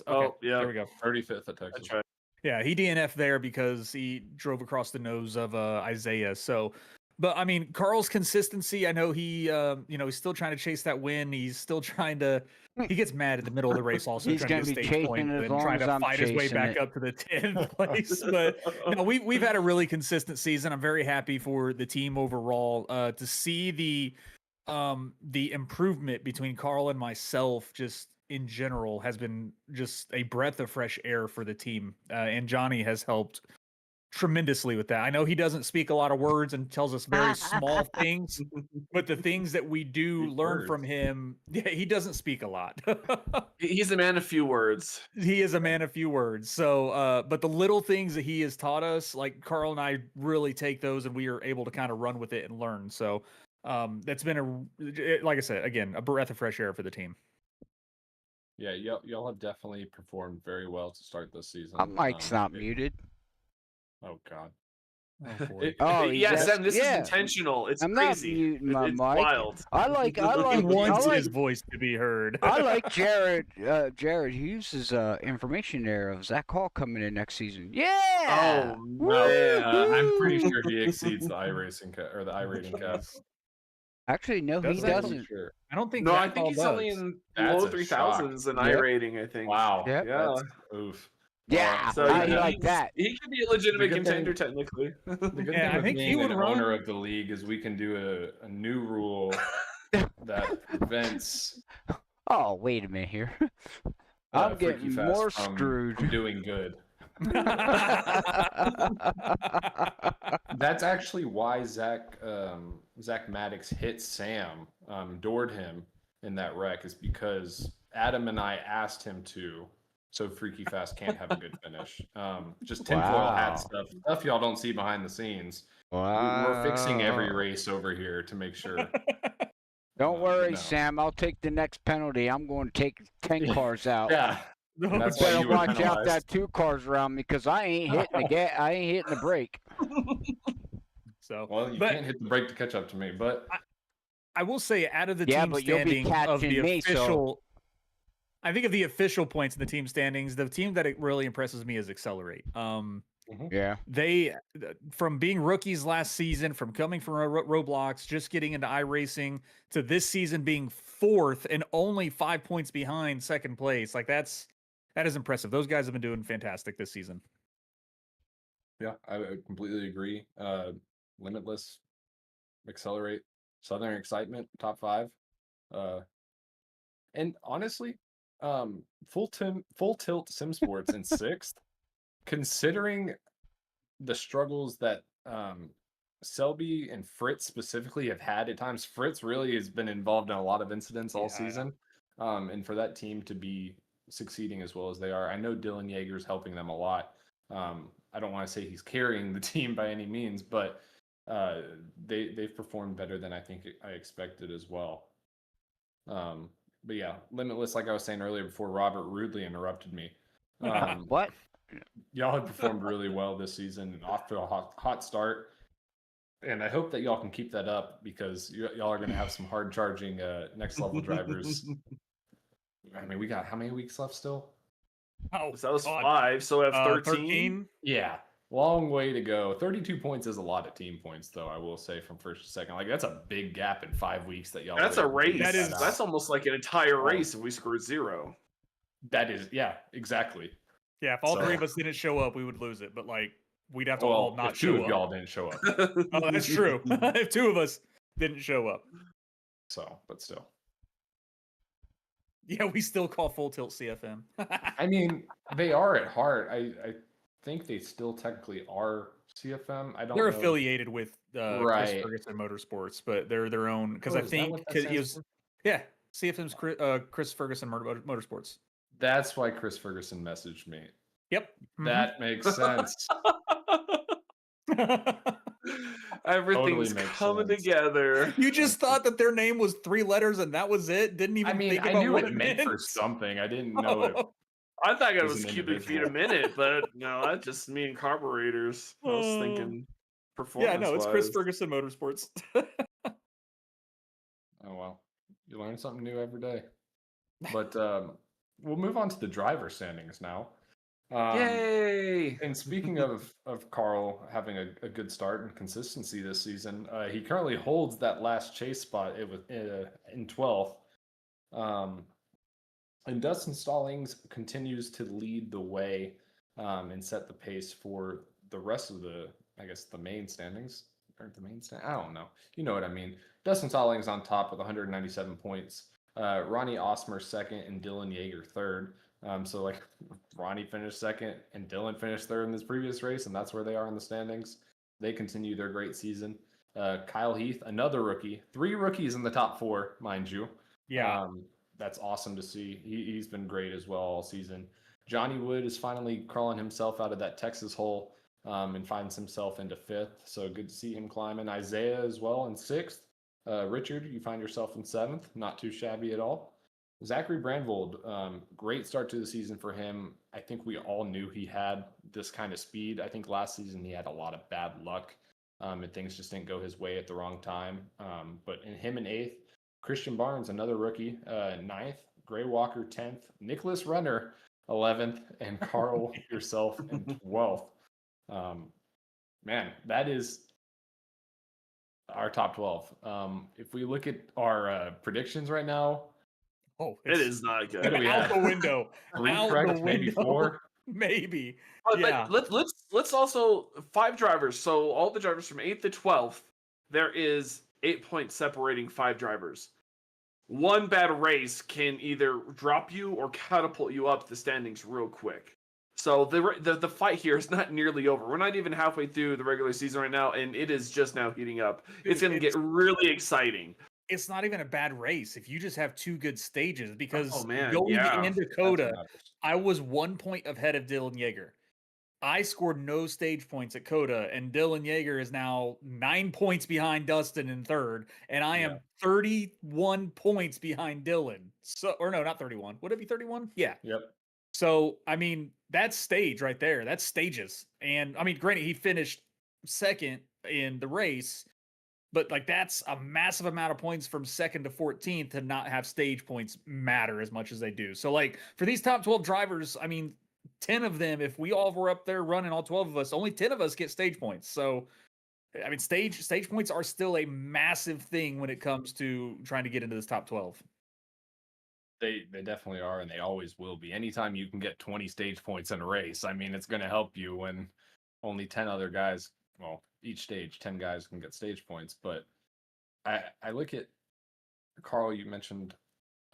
Okay. Oh, yeah. There we go. 35th at Texas. That's right. Yeah, he DNF'd there because he drove across the nose of Isaiah. So, but I mean, Carl's consistency. I know he, he's still trying to chase that win. He's still trying to. He gets mad in the middle of the race. Also, he's trying to get stage point and trying to fight his way back up to the 10th place. But no, we've had a really consistent season. I'm very happy for the team overall. To see the improvement between Carl and myself, just in general, has been just a breath of fresh air for the team. And Johnny has helped tremendously with that. I know he doesn't speak a lot of words and tells us very small things, but the things that we do learn from him, he doesn't speak a lot. He's a man of few words. He is a man of few words. So, but the little things that he has taught us, like Carl and I really take those and we are able to kind of run with it and learn. So, that's been like I said, again, a breath of fresh air for the team. Yeah, y'all have definitely performed very well to start this season. My mic's not muted. Oh God. Sam, this is intentional. It's I'm crazy. Not muting my it's mic. Wild. He wants his voice to be heard. I like Jared. Jared uses information there of Zach Hall coming in next season. Yeah. Oh man. I'm pretty sure he exceeds the iRacing or the iRating cap. Actually, no, he doesn't. Sure. I don't think. No, I think he's only in low 3000s in iRating. I think. Wow. Yep. Yeah. Oof. Yeah, so I like that. He could be a legitimate contender technically. The good thing I think being an owner of the league is we can do a new rule that prevents. Oh, wait a minute here. I'm getting more screwed. From doing good. That's actually why Zach Maddox hit Sam, doored him in that wreck, is because Adam and I asked him to. So Freaky Fast can't have a good finish. Just tinfoil hat stuff y'all don't see behind the scenes. Wow. We're fixing every race over here to make sure. Don't worry, no. Sam. I'll take the next penalty. I'm going to take 10 cars out. Yeah. No, And that's You why better you were watch out penalized. that 2 cars around me because I ain't hitting the I ain't hitting the brake. So, Well, you but can't hit the brake to catch up to me, but I will say, out of the Yeah, team but you'll be standing of the catching me, so- official, I think of the official points in the team standings, the team that it really impresses me is Accelerate. Yeah. They, from being rookies last season, from coming from Roblox, just getting into iRacing, to this season being 4th and only 5 points behind second place, like that is impressive. Those guys have been doing fantastic this season. yeah, I completely agree. Limitless, Accelerate, Southern Excitement, top 5. And honestly, Full Tilt Sim Sports in 6th, considering the struggles that Selby and Fritz specifically have had at times. Fritz really has been involved in a lot of incidents all Yeah. season. And for that team to be succeeding as well as they are, I know Dylan Yeager's helping them a lot. I don't want to say he's carrying the team by any means, but they've performed better than I think I expected as well. But yeah, Limitless, like I was saying earlier before Robert rudely interrupted me. What? Y'all have performed really well this season, off to a hot start. And I hope that y'all can keep that up because y'all are going to have some hard charging next level drivers. I mean, we got how many weeks left still? Oh, So that was God. 5, so we have 13. 13? Yeah, long way to go. 32 points is a lot of team points, though, I will say, from first to second. Like, that's a big gap in 5 weeks that y'all That's were a able to race. get That is- That's almost like an entire race if we scored 0. That is, yeah, exactly. Yeah, if all So- 3 of us didn't show up, we would lose it. But like, we'd have to Well, all not if 2 show of up. y'all didn't show up. Oh, that's true. If 2 of us didn't show up, So, but still. yeah, we still call Full Tilt CFM. I mean, they are at heart. I think they still technically are CFM. I don't They're know. affiliated with Chris Right. Ferguson Motorsports, but they're their own. Because Oh, I is that think what that it stands was, for? yeah, CFM's Chris Ferguson Motorsports. That's why Chris Ferguson messaged me. Yep. That makes sense. Everything's makes coming sense. together. You just thought that their name was 3 letters and that was it? Didn't even I mean, think I about knew what it meant for meant? something. I didn't know it. I thought it As was an cubic feet a individual. minute, but no, that's just me and carburetors. I was thinking performance. Yeah, no, it's Chris Ferguson Motorsports. Oh well, you learn something new every day. But we'll move on to the driver standings now. Yay! And speaking of Carl having a good start and consistency this season, he currently holds that last chase spot. It was in 12th. And Dustin Stallings continues to lead the way and set the pace for the rest of the, I guess, the main standings. Or the main stand? I don't know. You know what I mean. Dustin Stallings on top with 197 points. Ronnie Osmer second and Dylan Yeager third. So like Ronnie finished second and Dylan finished third in this previous race, and that's where they are in the standings. They continue their great season. Kyle Heath, another rookie. 3 rookies in the top 4, mind you. Yeah. That's awesome to see. He's been great as well all season. Johnny Wood is finally crawling himself out of that Texas hole and finds himself into 5th. So good to see him climbing. Isaiah as well in 6th. Richard, you find yourself in 7th. Not too shabby at all. Zachary Brandvold, great start to the season for him. I think we all knew he had this kind of speed. I think last season he had a lot of bad luck and things just didn't go his way at the wrong time. But in him in 8th, Christian Barnes, another rookie, 9th, Gray Walker 10th, Nicholas Renner 11th, and Carl yourself in 12th. Man, that is our top 12. If we look at our predictions right now, Oh, It is not good. What do we out have? the window. 3 Out the correct, maybe window. 4. Maybe. But Yeah. let's also 5 drivers. So all the drivers from 8th to 12th, there is 8 points separating 5 drivers. One bad race can either drop you or catapult you up the standings real quick. So the fight here is not nearly over. We're not even halfway through the regular season right now, and it is just now heating up. It's going to get really exciting. It's not even a bad race if you just have 2 good stages because Oh, man, going yeah. into That's COTA, what matters. I was 1 point ahead of Dylan Yeager. I scored no stage points at COTA, and Dylan Yeager is now 9 points behind Dustin in third, and I am 31 points behind Dylan. So, or no, not 31. Would it be 31? Yeah. Yep. So, I mean, that's stage right there. That's stages. And I mean, granted, he finished second in the race, but like that's a massive amount of points from second to 14th to not have stage points matter as much as they do. So, like for these top 12 drivers, I mean, 10 of them, if we all were up there running, all 12 of us, only 10 of us get stage points. So, I mean, stage points are still a massive thing when it comes to trying to get into this top 12. They definitely are, and they always will be. Anytime you can get 20 stage points in a race, I mean, it's going to help you when only 10 other guys, well, each stage, 10 guys can get stage points. But I look at, Carl, you mentioned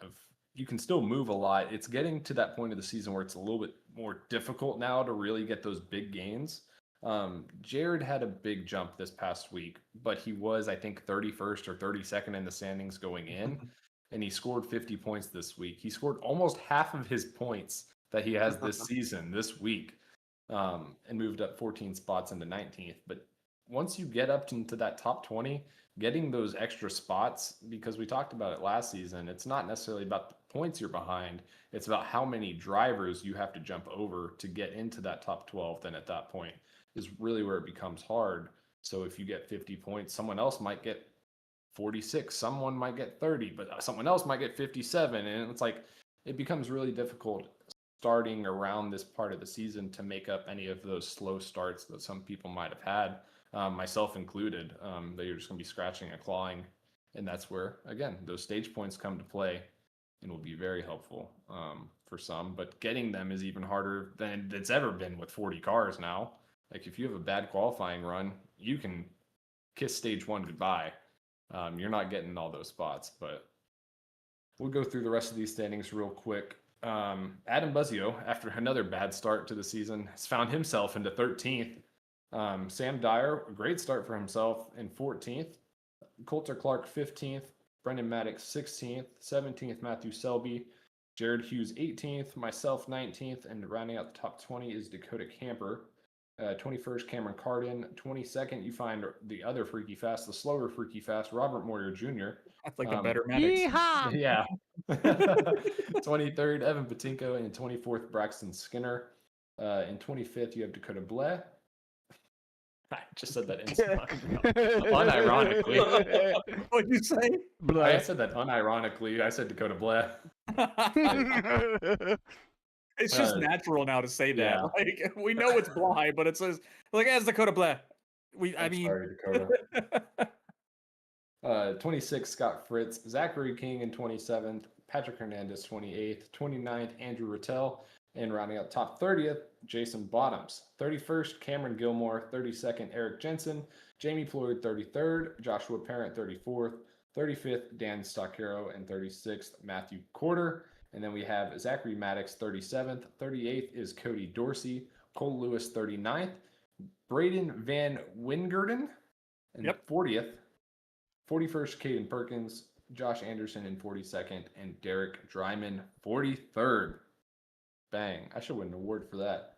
of you can still move a lot. It's getting to that point of the season where it's a little bit more difficult now to really get those big gains. Jared had a big jump this past week, but he was, I think, 31st or 32nd in the standings going in. And he scored 50 points this week. He scored almost half of his points that he has this season, this week, and moved up 14 spots into 19th. But once you get up into that top 20, getting those extra spots, because we talked about it last season, it's not necessarily about the points you're behind. It's about how many drivers you have to jump over to get into that top 12. Then at that point is really where it becomes hard. So if you get 50 points, someone else might get 46, someone might get 30, but someone else might get 57. And it's like, it becomes really difficult starting around this part of the season to make up any of those slow starts that some people might have had, myself included, that you're just going to be scratching and clawing. And that's where, again, those stage points come to play and will be very helpful for some. But getting them is even harder than it's ever been with 40 cars now. Like, if you have a bad qualifying run, you can kiss stage one goodbye. You're not getting all those spots, but we'll go through the rest of these standings real quick. Adam Buzzio, after another bad start to the season, has found himself into 13th. Sam Dyer, a great start for himself in 14th. Coulter Clark, 15th. Brendan Maddox, 16th. 17th, Matthew Selby. Jared Hughes, 18th. Myself, 19th. And rounding out the top 20 is Dakota Camper. 21st, Cameron Carden. 22nd, you find the other Freaky Fast, the slower Freaky Fast, Robert Moyer Jr. That's like a better Maddox. Yeehaw! Yeah. 23rd, Evan Patinko. And 24th, Braxton Skinner. In 25th, you have Dakota Bleh. I just said that unironically. What'd you say? I said that unironically. I said Dakota Bleh. It's just natural now to say that. Yeah. Like we know it's Bly, but it says like as Dakota Bleh. Sorry, Dakota. 26th, Scott Fritz. Zachary King in 27th. Patrick Hernandez, 28th. 29th, Andrew Rattel. And rounding out top 30th, Jason Bottoms. 31st, Cameron Gilmore. 32nd, Eric Jensen. Jamie Floyd, 33rd. Joshua Parent, 34th. 35th, Dan Stockero. And 36th, Matthew Corder. And then we have Zachary Maddox, 37th. 38th is Cody Dorsey. Cole Lewis, 39th. Braden Van Wingerden. And 40th. 41st, Caden Perkins. Josh Anderson in 42nd. And Derek Dryman, 43rd. Bang. I should win an award for that.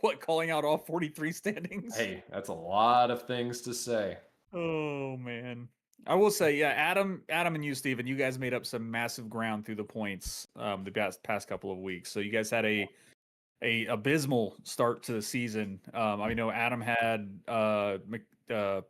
What, calling out all 43 standings? Hey, that's a lot of things to say. Oh, man. I will say, yeah, Adam and you, Steven, you guys made up some massive ground through the points the past couple of weeks. So you guys had a abysmal start to the season. I know Adam had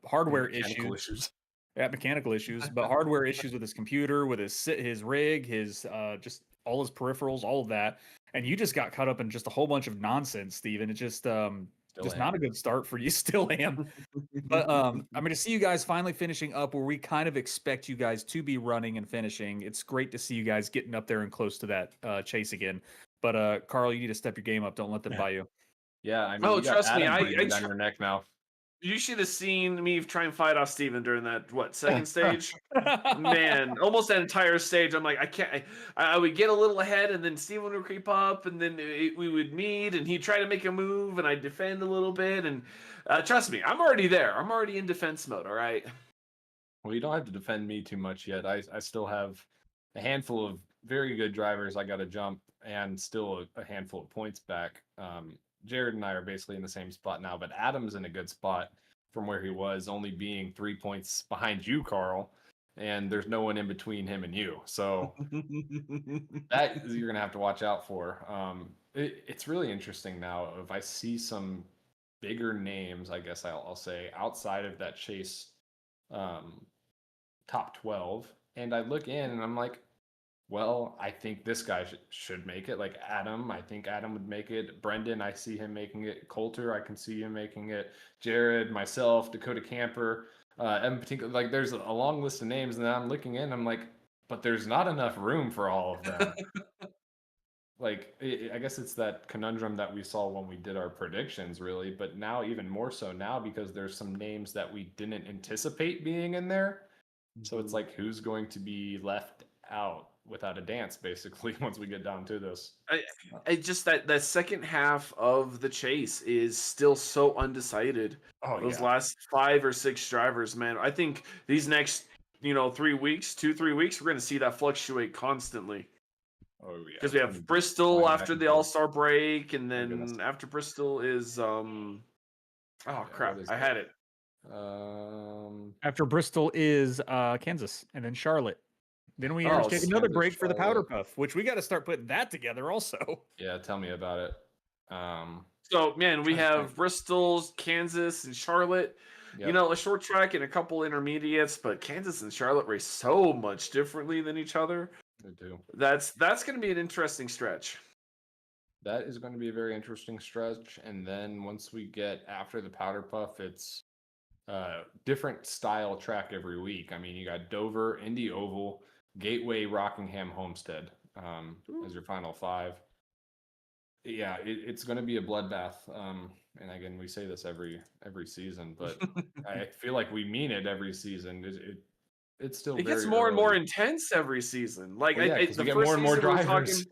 hardware issues. Yeah, mechanical issues, but hardware issues with his computer, with his rig, his just all his peripherals, all of that. And you just got caught up in just a whole bunch of nonsense, Steven. It just not a good start for you. Still am. But I'm going to see you guys finally finishing up where we kind of expect you guys to be running and finishing. It's great to see you guys getting up there and close to that chase again. But Carl, you need to step your game up. Don't let them buy you. Yeah, I mean, Oh, trust me, I on your neck now. You should have seen me try and fight off Steven during that second stage. Man, almost that entire stage. I'm like, I can't. I would get a little ahead, and then Steven would creep up, and then we would meet, and he'd try to make a move, and I'd defend a little bit. And trust me, I'm already there. I'm already in defense mode. All right. Well, you don't have to defend me too much yet. I still have a handful of very good drivers I got to jump and still a handful of points back. Jared and I are basically in the same spot now, but Adam's in a good spot from where he was, only being 3 points behind you, Carl. And there's no one in between him and you. So that you're gonna have to watch out for. It's really interesting now. If I see some bigger names, I guess I'll say outside of that chase top 12, and I look in and I'm like, well, I think this guy should make it. Like Adam, I think Adam would make it. Brendan, I see him making it. Coulter, I can see him making it. Jared, myself, Dakota Camper, Evan Patinko. Like there's a long list of names, and then I'm looking in, I'm like, but there's not enough room for all of them. Like I guess it's that conundrum that we saw when we did our predictions, really. But now even more so now because there's some names that we didn't anticipate being in there. So it's like who's going to be left out without a dance, basically, once we get down to this. I just that second half of the chase is still so undecided. Oh, Those yeah. last 5 or 6 drivers, man. I think these next 3 weeks, 2-3 weeks, we're going to see that fluctuate constantly. Oh yeah. Because we have Bristol flying back after and the forth. All-Star break, and My goodness. then after Bristol is oh crap, what is I that? had it. After Bristol is Kansas, and then Charlotte. Then we have to take another Kansas, break for the Powder Charlotte. Puff, which we got to start putting that together also. Yeah, tell me about it. So man, we trying to have think. Bristol, Kansas, and Charlotte. Yep. You know, a short track and a couple intermediates, but Kansas and Charlotte race so much differently than each other. They do. That's going to be an interesting stretch. That is going to be a very interesting stretch. And then once we get after the Powder Puff, it's different style track every week. I mean, you got Dover, Indy Oval, Gateway, Rockingham, Homestead as your final 5. Yeah, it's going to be a bloodbath. And again, we say this every season, but I feel like we mean it every season. It's still It gets very more and more early. intense every season. Like Well, yeah, 'cause the we get first more and more season we were drivers.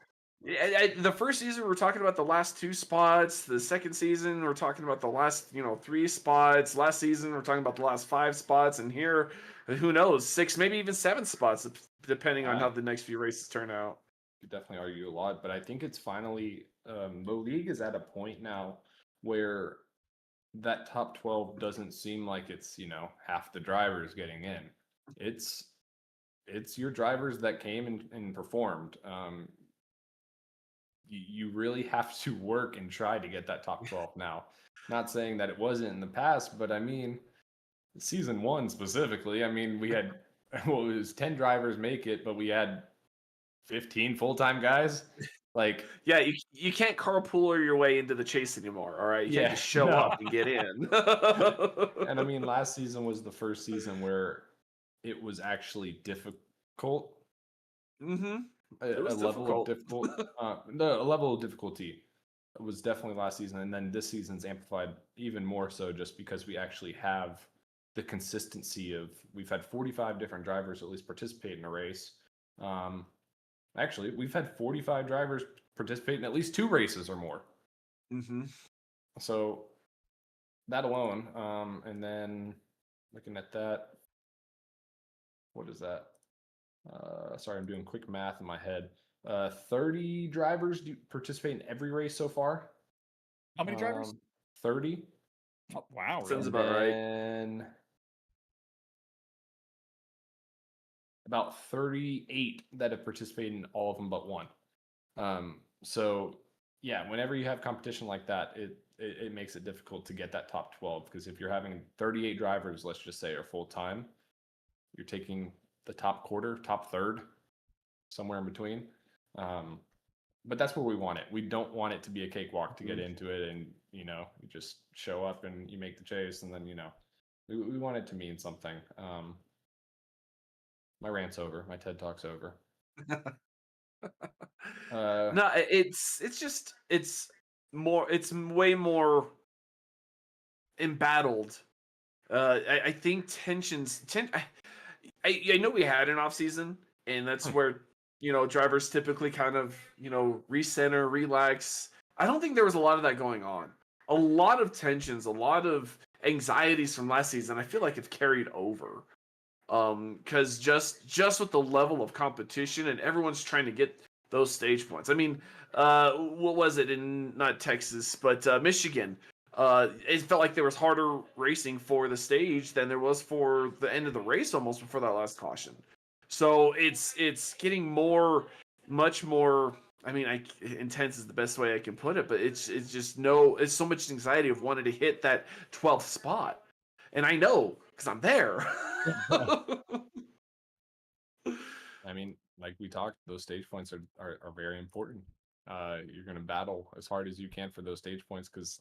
the first season we were talking about the last 2 spots. The second season we're talking about the last 3 spots. Last season we're talking about the last 5 spots, and here, who knows, 6, maybe even 7 spots, depending on how the next few races turn out. Could definitely argue a lot, but I think it's finally the league is at a point now where that top 12 doesn't seem like it's half the drivers getting in. It's your drivers that came and performed. You really have to work and try to get that top 12 now. Not saying that it wasn't in the past, but I mean, season 1 specifically, I mean, we had it was 10 drivers make it, but we had 15 full-time guys. Like, yeah, you can't carpool your way into the chase anymore. All right, you can't just show up and get in. And I mean, last season was the first season where it was actually difficult. Mm-hmm. A level of difficulty was definitely last season, and then this season's amplified even more so just because we actually have the consistency of we've had 45 different drivers at least participate in a race. Actually, we've had 45 drivers participate in at least 2 races or more. Mm-hmm. So that alone, and then looking at that, what is that? Sorry, I'm doing quick math in my head. 30 drivers do participate in every race so far. How many drivers? 30. Oh, wow. Sounds Really? about right. And about 38 that have participated in all of them but one. So yeah, whenever you have competition like that, it makes it difficult to get that top 12 because if you're having 38 drivers, let's just say, are full time, you're taking the top quarter, top third, somewhere in between. But that's where we want it. We don't want it to be a cakewalk to get into it and you just show up and you make the chase and then we want it to mean something. My rant's over. My TED Talk's over. No, it's way more embattled. I think I know we had an off season, and that's where drivers typically kind of recenter, relax. I don't think there was a lot of that going on. A lot of tensions, a lot of anxieties from last season, I feel like have carried over. Because just with the level of competition and everyone's trying to get those stage points. I mean, what was it in not Texas but Michigan? It felt like there was harder racing for the stage than there was for the end of the race almost before that last caution. So it's getting much more. I mean, intense is the best way I can put it, but it's so much anxiety of wanting to hit that 12th spot, and I know because I'm there. I mean, like we talked, those stage points are very important. You're going to battle as hard as you can for those stage points because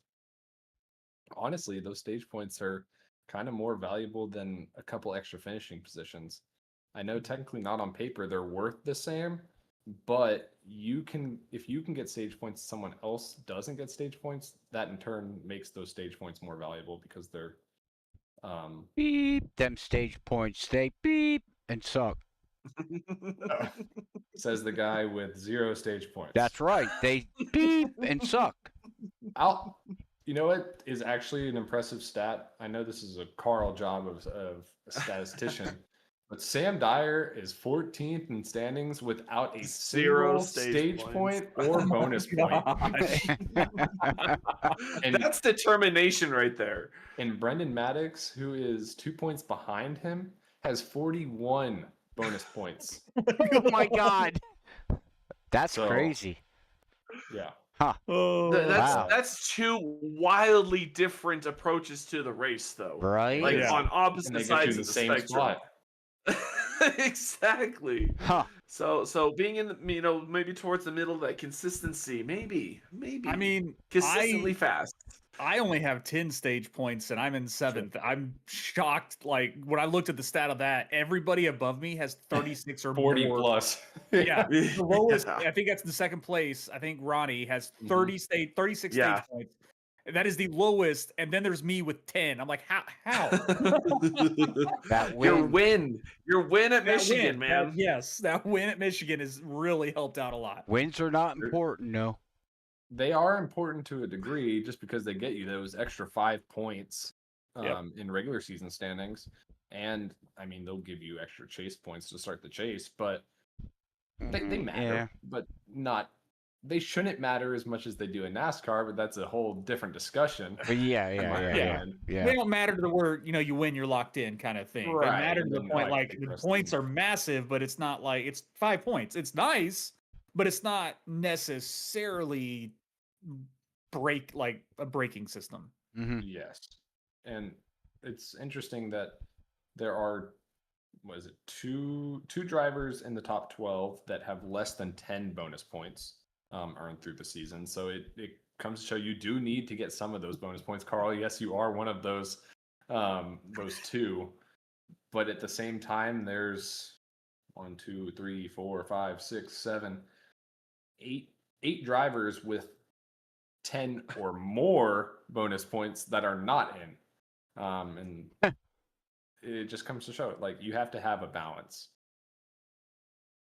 honestly, those stage points are kind of more valuable than a couple extra finishing positions. I know technically not on paper they're worth the same, but if you can get stage points, someone else doesn't get stage points, that in turn makes those stage points more valuable because they're Beep. Them stage points, they beep and suck. says the guy with 0 stage points. That's right. They beep and suck. You know what is actually an impressive stat? I know this is a Carl job of a statistician, but Sam Dyer is 14th in standings without a Zero single stage stage points. point or bonus point. And That's determination right there. And Brendan Maddox, who is 2 points behind him, has 41 bonus points. Oh my God. That's So- crazy. Yeah. Huh. Oh, Wow. That's two wildly different approaches to the race, though. Right? Like Yeah. on And opposite they get sides you of the the same spectrum. spot. Exactly. Huh. So being in the, maybe towards the middle of that consistency, maybe I mean, consistently fast. I only have 10 stage points and I'm in 7th. I'm shocked. Like when I looked at the stat of that, everybody above me has 36 or 40 more. plus. Yeah. The lowest, Yeah. I think that's the second place. I think Ronnie has Mhm. 36 Yeah. stage points. That is the lowest. And then there's me with 10. I'm like, how? That Your win. win at That Michigan, win, man. yes, that win at Michigan has really helped out a lot. Wins are not important, no. They are important to a degree just because they get you those extra 5 points Yep. in regular season standings. And I mean, they'll give you extra chase points to start the chase, but they matter, Yeah. but not. They shouldn't matter as much as they do in NASCAR, but that's a whole different discussion. But yeah. They don't matter to the where you win, you're locked in kind of thing. Right, They matter to and the then, point like, like the the rest of points them. are massive, but it's not like it's 5 points. It's nice, but it's not necessarily a braking system. Mm-hmm. Yes. And it's interesting that there are, what is it, two drivers in the top 12 that have less than 10 bonus points earned through the season. So it comes to show you do need to get some of those bonus points. Carl, yes, you are one of those two. But at the same time, there's 1, 2, 3, 4, 5, 6, 7, 8 drivers with 10 or more bonus points that are not in. And it just comes to show it. Like, you have to have a balance.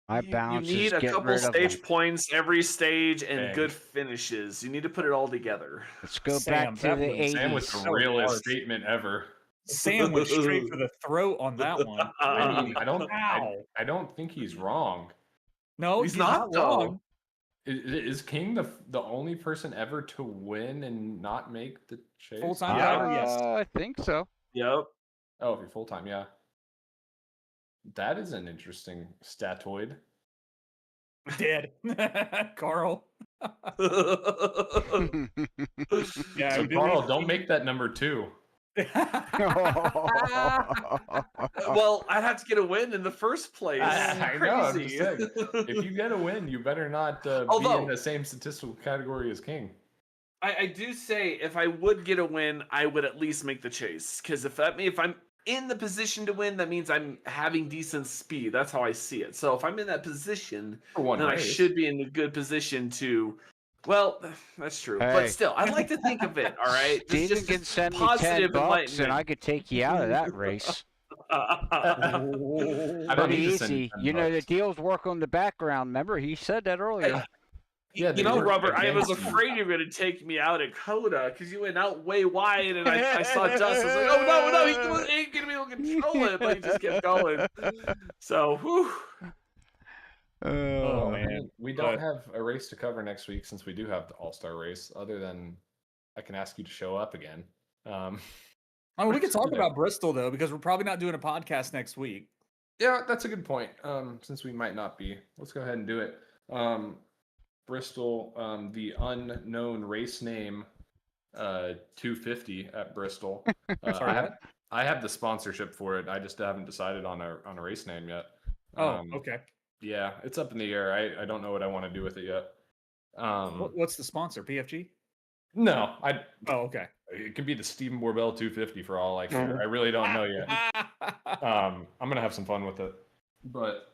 My You bounce need is a get couple rid of stage them. points every stage and Dang. good finishes. You need to put it all together. Let's go Sam, back to that the was- Sam with 80s. the realest hard. statement ever. Sam went straight for the throat on that one. I mean, Ow. I don't think he's wrong. No, He's not, though. wrong. Is King the only person ever to win and not make the chase? Full-time Yeah. driver, yes. I think so. Yep. Oh, if you're full time, yeah. That is an interesting statoid. Dead. Carl. Yeah, So Billy- Carl, don't make that number 2. Well, I'd have to get a win in the first place. I know, I'm Crazy. just saying. If you get a win, you better not be Although- in the same statistical category as King. I do say if I would get a win, I would at least make the chase. Because if I'm in the position to win, that means I'm having decent speed. That's how I see it. So if I'm in that position, For one then I race. should be in a good position to. Well, that's true. Hey. But still, I'd like to think of it. All right. Steven can send me $10 and I could take you out of that race. I don't Pretty need to send easy. $10. You know, the deals work on the background. Remember, he said that earlier. Yeah, they You know, worked Robert, I was against you. afraid you were going to take me out at COTA because you went out way wide, and I saw Dust. I was like, oh no, he ain't going to be able to control it, but he just kept going. So, whew. Oh I man. mean, we don't have a race to cover next week since we do have the All-Star race. Other than I can ask you to show up again. I mean, we could talk about Bristol though, because we're probably not doing a podcast next week. Yeah, that's a good point. Since we might not be, let's go ahead and do it. Bristol, the unknown race name, 250 at Bristol. Sorry, I have the sponsorship for it. I just haven't decided on a race name yet. Oh, okay. Yeah, it's up in the air. I don't know what I want to do with it yet. What's the sponsor? PFG? No, Oh, okay. it could be the Stephen Borbell 250 for all I care. I really don't know yet. I'm gonna have some fun with it. But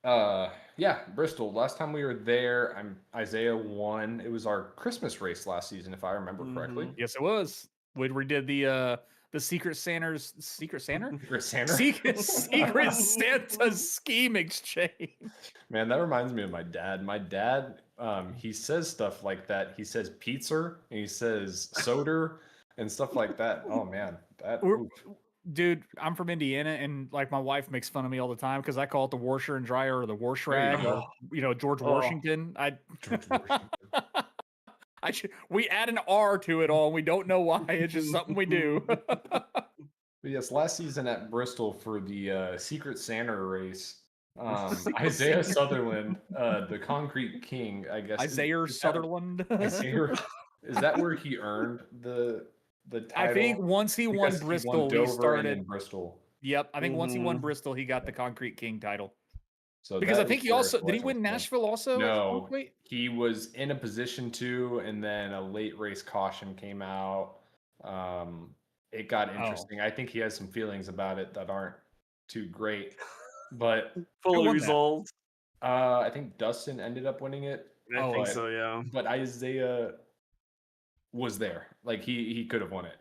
yeah, Bristol. Last time we were there, Isaiah won. It was our Christmas race last season, if I remember correctly. Yes, it was. We did the Secret Santa Secret Santa? Secret Santa scheme exchange. Man, that reminds me of my dad. My dad, he says stuff like that. He says pizza and he says soda and stuff like that. Oh man, Dude, I'm from Indiana, and like my wife makes fun of me all the time because I call it the washer and dryer or the wash rag, or George Washington. George Washington. We add an R to it all, and we don't know why. It's just something we do. But yes, last season at Bristol for the Secret Santa race, Isaiah Sutherland, the Concrete King, I guess. Isaiah Sutherland. Is that where he earned the title? I think once he won Bristol, he we started in Bristol. Yep, I think once he won Bristol, he got the Concrete King title. So because I think he also did he win Nashville also? No, he was in a position to, and then a late race caution came out. It got interesting. I think he has some feelings about it that aren't too great, but full of results. I think Dustin ended up winning it. I think so, yeah. But Isaiah was there. Like he could have won it.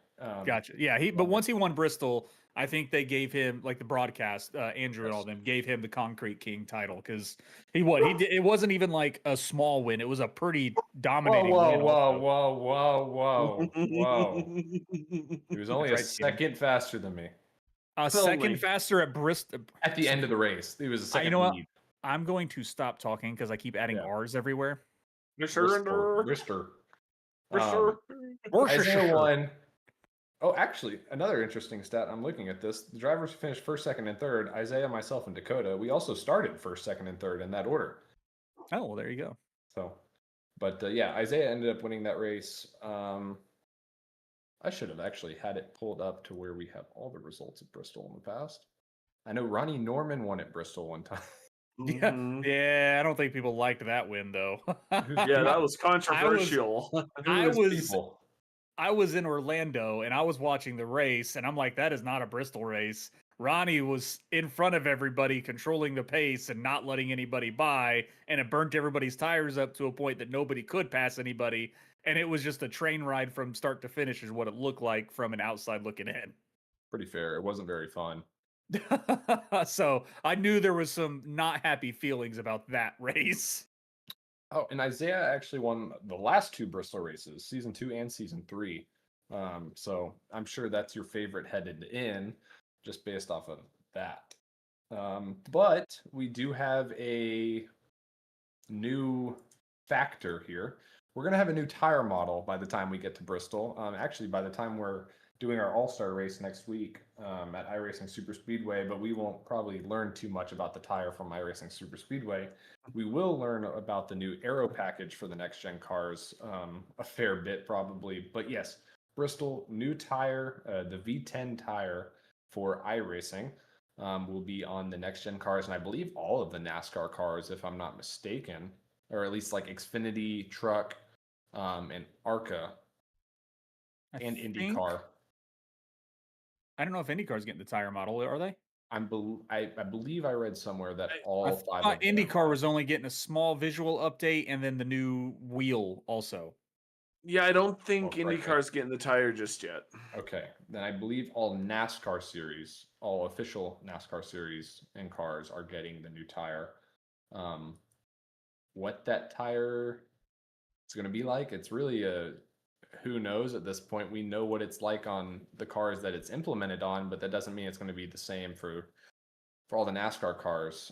Gotcha. Yeah, but once he won Bristol, I think they gave him, like the broadcast, Andrew and all them gave him the Concrete King title because he did. It wasn't even like a small win; it was a pretty dominating win. Whoa! He was only a second faster than me. A second faster at Bristol. At the end of the race, he was a second. You know what? I'm going to stop talking because I keep adding R's everywhere. Brister. Isaiah won. Oh, actually, another interesting stat. I'm looking at this. The drivers finished first, second, and third. Isaiah, myself, and Dakota. We also started first, second, and third in that order. Oh, well, there you go. So, but yeah, Isaiah ended up winning that race. I should have actually had it pulled up to where we have all the results at Bristol in the past. I know Ronnie Norman won at Bristol one time. Yeah, I don't think people liked that win though. Yeah, that was controversial. I was in Orlando and I was watching the race, and I'm like, that is not a Bristol race. Ronnie was in front of everybody, controlling the pace and not letting anybody by, and it burnt everybody's tires up to a point that nobody could pass anybody. And it was just a train ride from start to finish, is what it looked like from an outside looking in. Pretty fair. It wasn't very fun. So I knew there was some not happy feelings about that race. Oh, and Isaiah actually won the last two Bristol races, season 2 and season 3. So I'm sure that's your favorite headed in, just based off of that. But we do have a new factor here. We're going to have a new tire model by the time we get to Bristol. Actually, by the time we're doing our All-Star race next week at iRacing Super Speedway, but we won't probably learn too much about the tire from iRacing Super Speedway. We will learn about the new aero package for the next-gen cars a fair bit probably. But yes, Bristol, new tire, the V10 tire for iRacing will be on the next-gen cars, and I believe all of the NASCAR cars, if I'm not mistaken, or at least like Xfinity, Truck, and ARCA, and IndyCar. I don't know if IndyCar's getting the tire model, are they? I believe I read somewhere that all five. Of IndyCar was only getting a small visual update and then the new wheel also. Yeah, I don't think IndyCar's getting the tire just yet. Okay, then I believe all NASCAR series, all official NASCAR series and cars are getting the new tire. what that tire is going to be like. It's really a who knows at this point. We know what it's like on the cars that it's implemented on, but that doesn't mean it's going to be the same for all the NASCAR cars.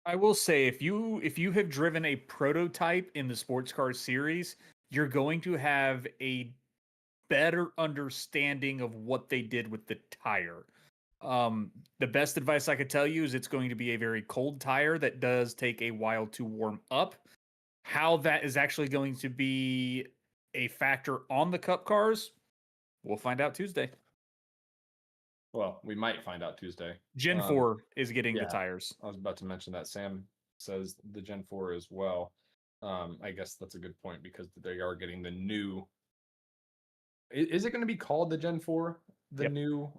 I will say, if you have driven a prototype in the sports car series, you're going to have a better understanding of what they did with the tire. The best advice I could tell you is it's going to be a very cold tire that does take a while to warm up. How that is actually going to be a factor on the Cup cars, we'll find out Tuesday. Well, we might find out Tuesday. Gen 4 is getting the yeah. tires. I was about to mention that. Sam says the Gen 4 as well. I guess that's a good point because they are getting the new. Is it going to be called the Gen 4? The new,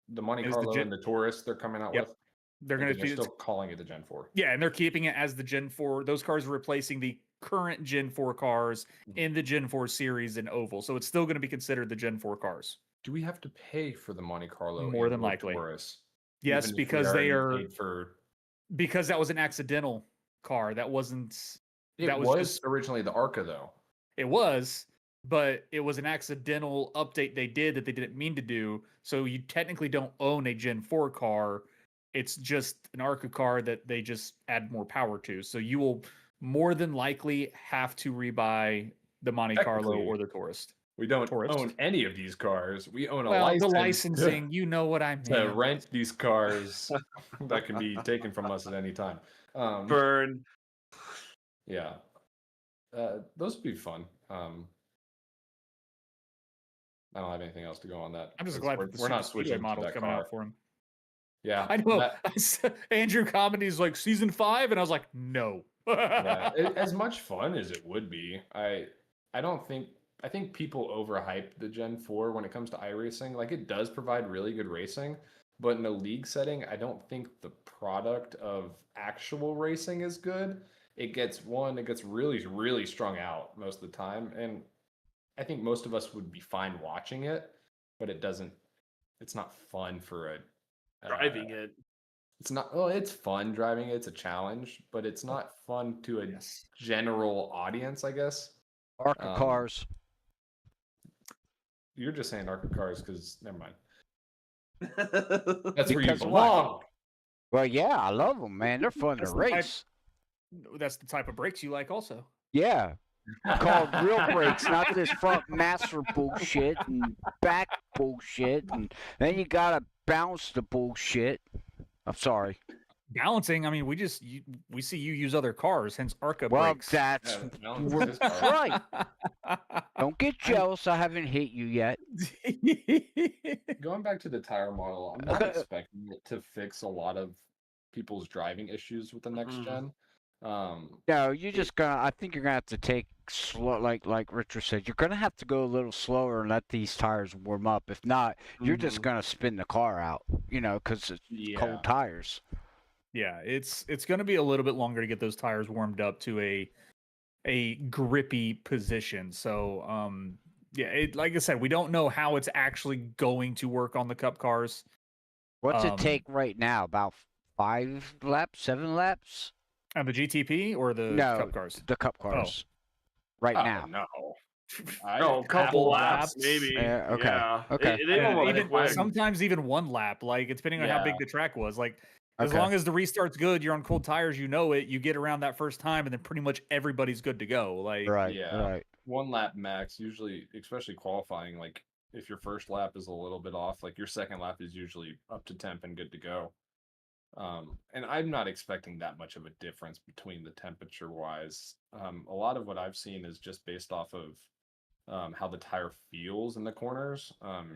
the Monte Carlo and the Taurus they're coming out with? They're going to be still calling it the Gen 4. Yeah, and they're keeping it as the Gen 4. Those cars are replacing the current Gen 4 cars in the Gen 4 series in oval. So it's still going to be considered the Gen 4 cars. Do we have to pay for the Monte Carlo more than likely? Taurus? Yes, because they are paid for. Because that was an accidental car. That wasn't. That was just originally the ARCA though. It was, but it was an accidental update they did that they didn't mean to do. So you technically don't own a Gen 4 car. It's just an ARCA car that they just add more power to. So you will more than likely have to rebuy the Monte Carlo or the Taurus. We don't own any of these cars. We own a license. The licensing, you know what I mean. To rent these cars that can be taken from us at any time. Burn. Yeah. Those would be fun. I don't have anything else to go on that. I'm just glad we're not switching models to that coming car. out for him. Yeah. I know. Andrew Comedy's like season 5, and I was like, no. Yeah, as much fun as it would be, I think people overhype the Gen 4 when it comes to iRacing. Like, it does provide really good racing, but in a league setting, I don't think the product of actual racing is good. It gets really, really strung out most of the time, and I think most of us would be fine watching it, but it's not fun for driving it. It's not. Well, it's fun driving it. It's a challenge, but it's not fun to a general audience, I guess. ARCA cars. You're just saying ARCA cars because never mind. That's where you belong. Well, yeah, I love them, man. They're fun to race. That's the type of brakes you like, also. Yeah. Called real brakes, not this front master bullshit and back bullshit, and then you gotta bounce the bullshit. I'm sorry. Balancing. I mean, we see you use other cars, hence ARCA brakes. Well, that's right. Don't get jealous. I haven't hit you yet. Going back to the tire model, I'm not expecting it to fix a lot of people's driving issues with the next gen. No, you're just gonna. I think you're gonna have to take slow, like Richard said. You're gonna have to go a little slower and let these tires warm up. If not, you're just gonna spin the car out. Because it's cold tires. Yeah, it's gonna be a little bit longer to get those tires warmed up to a grippy position. So, like I said, we don't know how it's actually going to work on the Cup cars. What's it take right now? About 5 laps, 7 laps? On the GTP or the Cup cars? The Cup cars. Right now. No, a couple laps, maybe. Okay. Yeah. Okay. Sometimes even 1 lap, like depending on how big the track was. Like as long as the restart's good, you're on cold tires, you get around that first time, and then pretty much everybody's good to go. Like right. 1 lap max, usually, especially qualifying. Like if your first lap is a little bit off, like your second lap is usually up to temp and good to go. And I'm not expecting that much of a difference between the temperature wise. A lot of what I've seen is just based off of how the tire feels in the corners.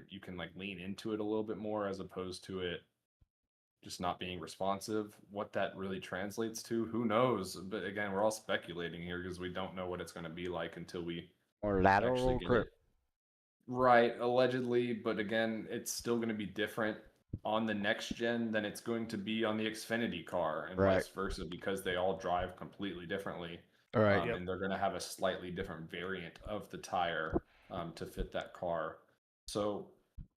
You can like lean into it a little bit more as opposed to it just not being responsive. What that really translates to, who knows? But again, we're all speculating here because we don't know what it's going to be like until we or lateral grip. Right, allegedly, but again, it's still going to be different on the next gen than it's going to be on the Xfinity car, and vice versa, because they all drive completely differently. And they're going to have a slightly different variant of the tire to fit that car. So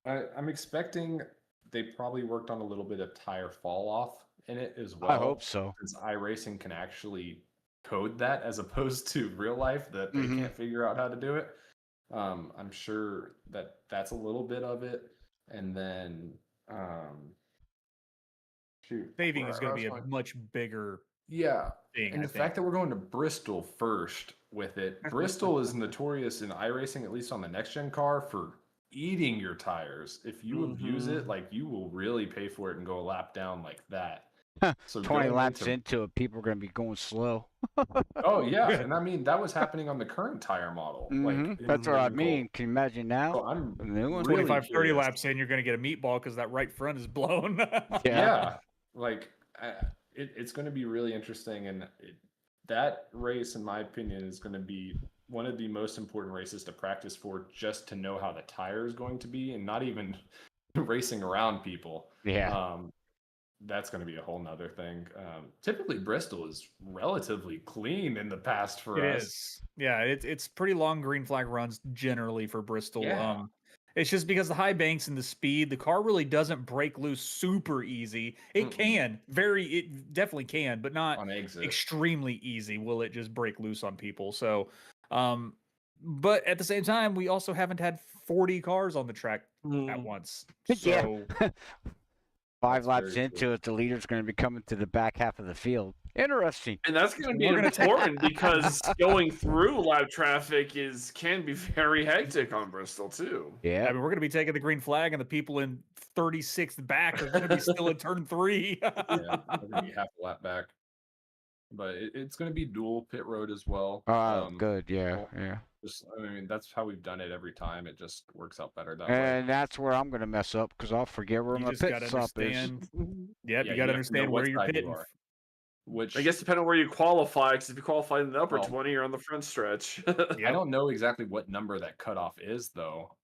I'm expecting they probably worked on a little bit of tire fall off in it as well. I hope so. Since iRacing can actually code that as opposed to real life that they Mhm. can't figure out how to do it. I'm sure that that's a little bit of it, and then shoot, Paving where is going I to was be a going. much bigger Yeah, thing, and I the think. fact that we're going to Bristol first with it, Bristol is notorious in iRacing, at least on the next gen car, for eating your tires. If you abuse it, Mhm. like you will really pay for it and go a lap down like that. So 20 going laps into into it, people are going to be going slow. oh yeah, and I mean that was happening on the current tire model, like in That's what I typical. mean. Can you imagine now? So I'm The new one? really 25, 30 curious. laps in, you're going to get a meatball because that right front is blown. Yeah. Yeah, like it's going to be really interesting, and that race, in my opinion, is going to be one of the most important races to practice for, just to know how the tire is going to be, and not even racing around people. Yeah. That's going to be a whole nother thing. Typically, Bristol is relatively clean in the past for It us. is. Yeah, it's pretty long green flag runs generally for Bristol. Yeah. It's just because the high banks and the speed, the car really doesn't break loose super easy. It can, it definitely can, but not On exit. extremely easy will it just break loose on people. So, but at the same time, we also haven't had 40 cars on the track at once. Yeah. So 5 That's laps very into true. it, the leader's going to be coming to the back half of the field. Interesting. And that's going to be We're gonna important because going through live traffic can be very hectic on Bristol too. Yeah. I mean, we're going to be taking the green flag, and the people in 36th back are going to be still in turn 3. Yeah, we're going to be half a lap back. But it's going to be dual pit road as well. Oh, good. Yeah. well, Yeah. I mean, that's how we've done it every time. It just works out better that way. And that's where I'm going to mess up because I'll forget where You my just pit got to stop is. understand. Yep, Yeah, you you got to have to know understand what where you're side you pitting. are. Which I guess depending on where you qualify, because if you qualify in the upper Well, 20, you're on the front stretch. I don't know exactly what number that cutoff is, though.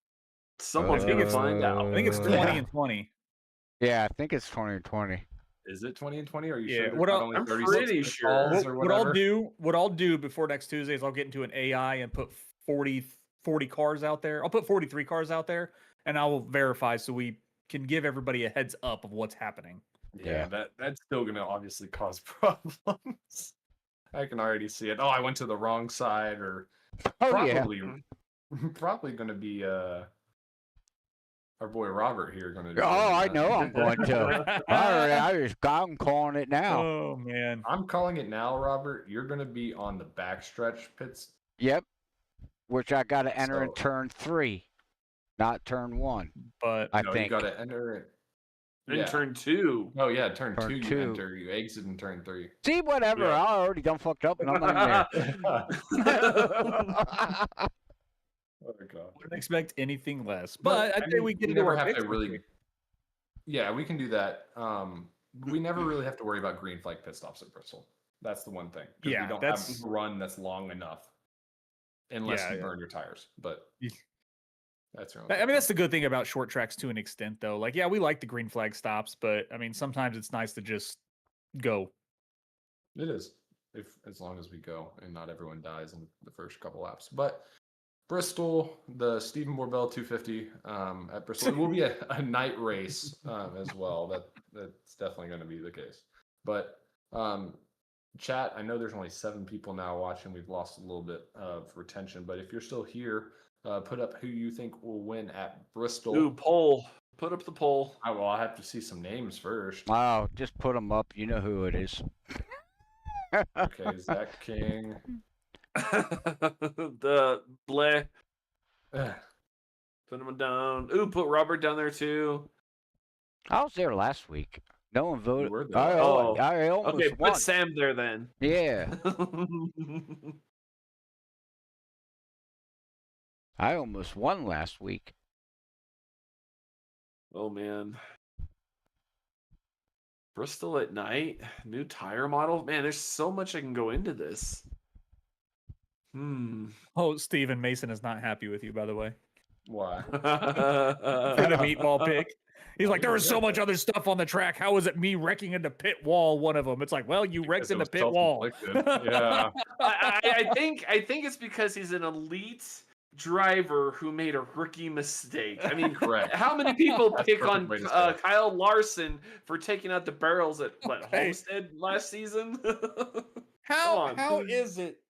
Someone's I think gonna it's- find out. I think it's 20 and 20. Yeah, I think it's 20 and 20. Is it 20 and 20? Are you Yeah, sure there's what not I'll- only I'm 36 pretty pit sure. stalls or What I'll whatever? what I'll do before next Tuesday is I'll get into an AI and put 40 cars out there. I'll put 43 cars out there, and I will verify so we can give everybody a heads up of what's happening. Yeah, that's still going to obviously cause problems. I can already see it. Oh, I went to the wrong side, or Oh, probably going to be our boy Robert here going to. yeah. Oh, I know I'm going to. I'm calling it now. Oh man, I'm calling it now, Robert. You're going to be on the backstretch pits. Yep. Which I got to enter in So- turn 3, not turn 1. but I no, think. you got to enter it. In Yeah. turn 2. Oh yeah, turn Turn 2 two. you enter. You exit in turn 3. See, whatever. Yeah. I already done fucked up and I'm not in there. Oh god. wouldn't expect anything less. But, But I I'd say mean, we get we into never our have picks to real really. quick. Yeah, we can do that. We never really have to worry about green flag pit stops at Bristol. That's the one thing. 'Cause Yeah, we don't that's- have a run that's long enough, unless Yeah, you yeah. burn your tires. But Ye- that's your only I mean, that's the good thing about short tracks to an extent, though. Like, yeah, we like the green flag stops, but I mean, sometimes it's nice to just go. It is, as long as we go and not everyone dies in the first couple laps. But Bristol, the Stephen Borbell 250 at Bristol, it will be a night race as well. That's definitely going to be the case. But chat, I know there's only 7 people now watching. We've lost a little bit of retention, but if you're still here, put up who you think will win at Bristol. Ooh, poll. Put up the poll. I'll have to see some names first. Oh, just put them up. You know who it is. Okay, Zach King. The bleh. Ugh. Put him down. Ooh, put Robert down there too. I was there last week. No one voted. were there. I Oh, almost Okay, won. put Sam there then. Yeah, I almost won last week. Oh man. Bristol at night, new tire model. Man, there's so much I can go into this. Oh, Steven Mason is not happy with you, by the way. Why? And a meatball pick. He's like, there was so much other stuff on the track. How is it me wrecking into pit wall? One of them. It's like, well, you wrecked Because it into was pit wall. self-inflicted. Yeah. I think it's because he's an elite driver who made a rookie mistake. I mean, Correct. how many people That's pick perfect on way to say it. Kyle Larson for taking out the barrels at Hey. Homestead last season? on. How is it?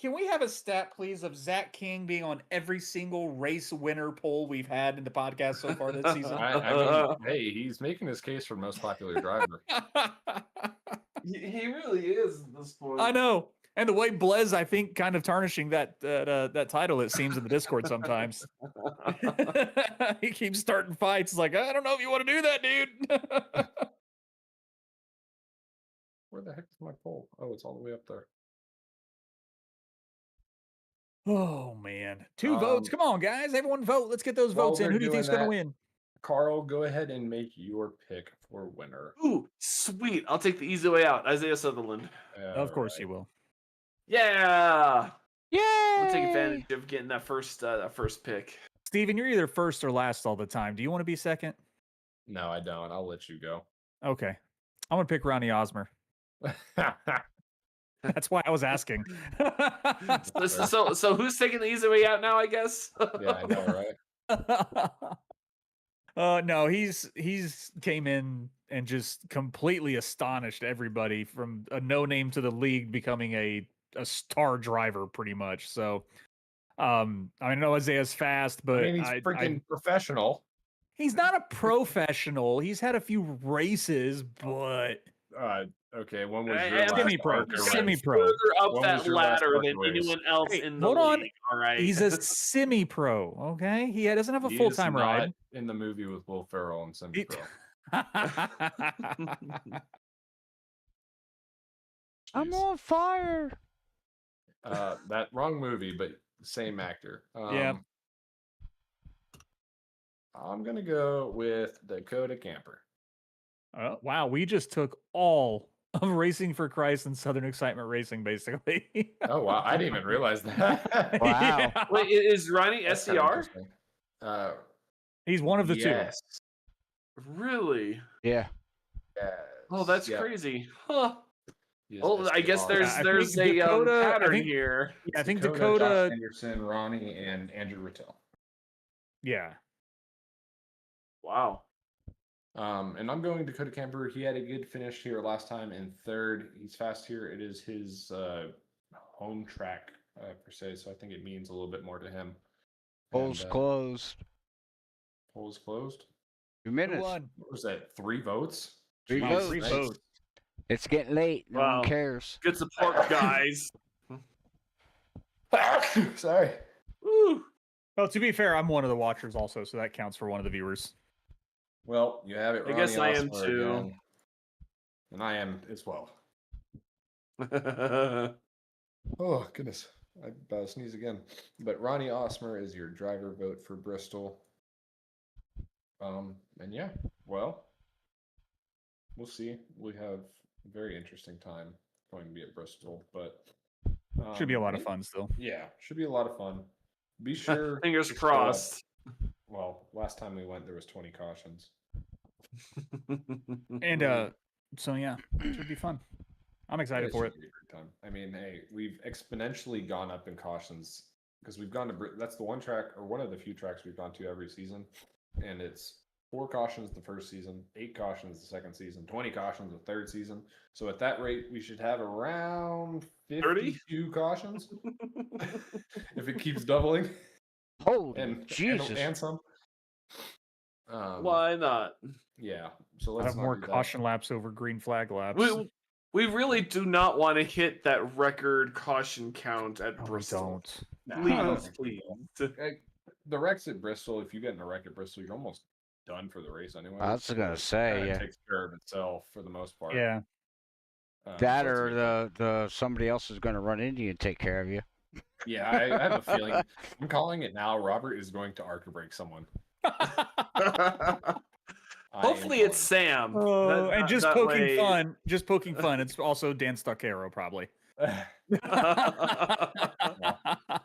Can we have a stat, please, of Zach King being on every single race winner poll we've had in the podcast so far this season? I mean, hey, he's making his case for most popular driver. He really is at this point. I know. And the way Blez, I think, kind of tarnishing that title, it seems, in the Discord sometimes. He keeps starting fights. It's like, I don't know if you want to do that, dude. Where the heck is my poll? Oh, it's all the way up there. Oh, man. 2 votes. Come on, guys. Everyone vote. Let's get those votes in. Who do you think's going to win? Carl, go ahead and make your pick for winner. Ooh, sweet. I'll take the easy way out. Isaiah Sutherland. Of course you will. Yeah. Yay! I'll take advantage of getting that first pick. Steven, you're either first or last all the time. Do you want to be second? No, I don't. I'll let you go. Okay. I'm going to pick Ronnie Osmer. That's why I was asking. So who's taking the easy way out now, I guess? Yeah, I know, right? No, he's came in and just completely astonished everybody, from a no name to the league becoming a star driver pretty much. So I know Isaiah's fast, but I mean, he's freaking professional. He's not a professional. He's had a few races, but okay, when was your I'm semi-pro? Semi-pro. Further up When that was your last ladder fucking than race? anyone else Hey, in the hold on. league. All right. He's a semi-pro. Okay, he doesn't have a He full is time not ride. in the movie with Will Ferrell and semi-pro. I'm on fire. That wrong movie, but same actor. Yeah. I'm gonna go with Dakota Camper. Wow, we just took all of Racing for Christ and Southern Excitement Racing, basically. Oh wow, I didn't even realize that. Wow. Yeah. Wait, is Ronnie That's kinda SCR? interesting. He's one of the yes. Really? Yeah. Yes. Oh, that's Yep. crazy. Huh. He is Well, I guess SDR. I there's think a Dakota- I pattern think- here. Yeah, I think Josh Dakota. Anderson, Ronnie, and Andrew Rattel. Yeah. Wow. And I'm going Dakota Camper. He had a good finish here last time in third. He's fast here. It is his home track per se, so I think it means a little bit more to him. Polls closed. Polls closed. 2 Who minutes. won? What was that? 3 votes? Three Wow, votes. 3 nice. votes. It's getting late. No Wow. one cares. Good support, guys. Sorry. Woo. Well, to be fair, I'm one of the watchers also, so that counts for one of the viewers. Well, you have it. I guess Ronnie I am Osmer too. again. And I am as well. Oh, goodness. I about to sneeze again. But Ronnie Osmer is your driver vote for Bristol. And yeah, well, we'll see. We have a very interesting time going to be at Bristol, but Should be a lot of fun still. Yeah, should be a lot of fun. Be sure. Fingers to show up. crossed. Well, last time we went, there was 20 cautions. And so yeah, it should be fun. I'm excited for it. Should be a great time. I mean, hey, we've exponentially gone up in cautions because we've gone to that's the one track or one of the few tracks we've gone to every season, and it's 4 cautions the first season, 8 cautions the second season, 20 cautions the third season. So at that rate, we should have around 52 cautions if it keeps doubling. Holy and Jesus. and some. Why not? Yeah. So I let's have not more do that. caution laps over green flag laps. We really do not want to hit that record caution count at No, we Bristol. don't. Nah, I don't Please, think we please. will. The wrecks at Bristol, if you get in a wreck at Bristol, you're almost done for the race anyway. I was gonna say, yeah. It takes care of itself for the most part. Yeah. That so it's a or good time. the somebody else is gonna run into you and take care of you. Yeah, I have a feeling. I'm calling it now. Robert is going to arc break someone. Hopefully it's Sam. And just that poking way- fun. Just poking fun. It's also Dan Stuckero, probably. I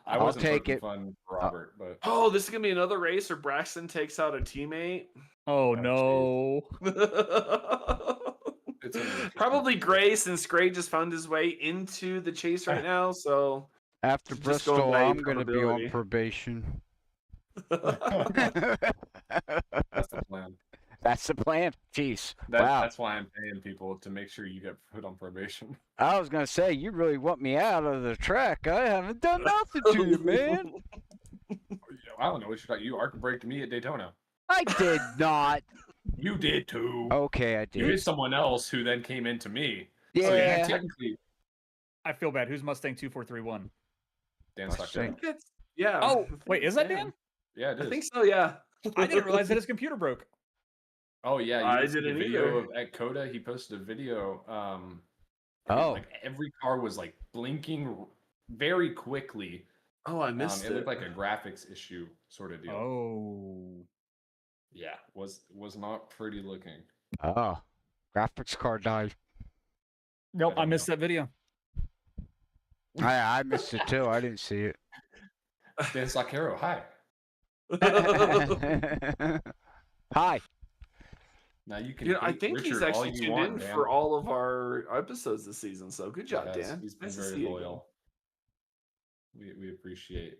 I'll wasn't take poking it. fun for Robert, but Oh, this is gonna be another race where Braxton takes out a teammate. Oh geez. no. it's an interesting Probably race. Gray, since Gray just found his way into the chase right now. So After Just going Bristol, by I'm gonna be on probability. probation. That's the plan. That's the plan. Jeez. Wow. That's why I'm paying people to make sure you get put on probation. I was gonna say you really want me out of the track. I haven't done nothing to you, man. I don't know what you thought. You arc braked me at Daytona. I did not. You did too. Okay, I You hit did. someone else who then came into me. Yeah. So yeah, technically, I feel bad. Who's Mustang 2431? Dan Mustang. Stockdale. Yeah. Oh, wait, is that Dan? Dan? Yeah, it is. I think so. Yeah. I didn't realize that his computer broke. Oh yeah, I you see didn't the video either. at COTA. He posted a video. Oh. Like every car was like blinking very quickly. Oh, I missed It looked like a graphics issue sort of deal. Oh. Yeah, was not pretty looking. Oh. Graphics card died. Nope, I don't missed that video. I missed it too. I didn't see it. Dan Stockero, hi. Hi. Now you can. You know, I hate think he's Richard all actually you tuned want, in Dan. for all of our episodes this season. So good job, He has. Dan. He's been Nice to very see you again. loyal. We appreciate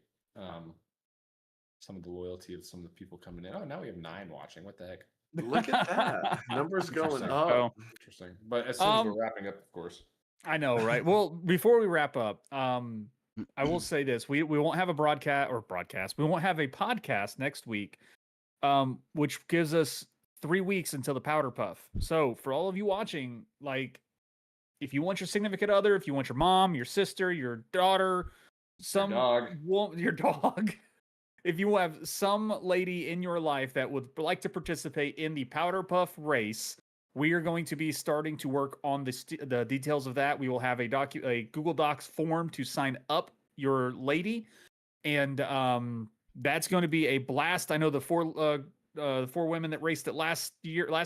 some of the loyalty of some of the people coming in. Oh, now we have 9 watching. What the heck? Look at that. Numbers going Interesting. up. Oh. Interesting. But as soon as we're wrapping up, of course. I know, right? Well, before we wrap up, I will say this: we won't have a broadcast. We won't have a podcast next week, which gives us 3 weeks until the Powder Puff. So for all of you watching, like, if you want your significant other, if you want your mom, your sister, your daughter, your dog, if you have some lady in your life that would like to participate in the Powder Puff race, we are going to be starting to work on the details of that. We will have a Google Docs form to sign up your lady, and that's going to be a blast. I know the 4 women that raced it last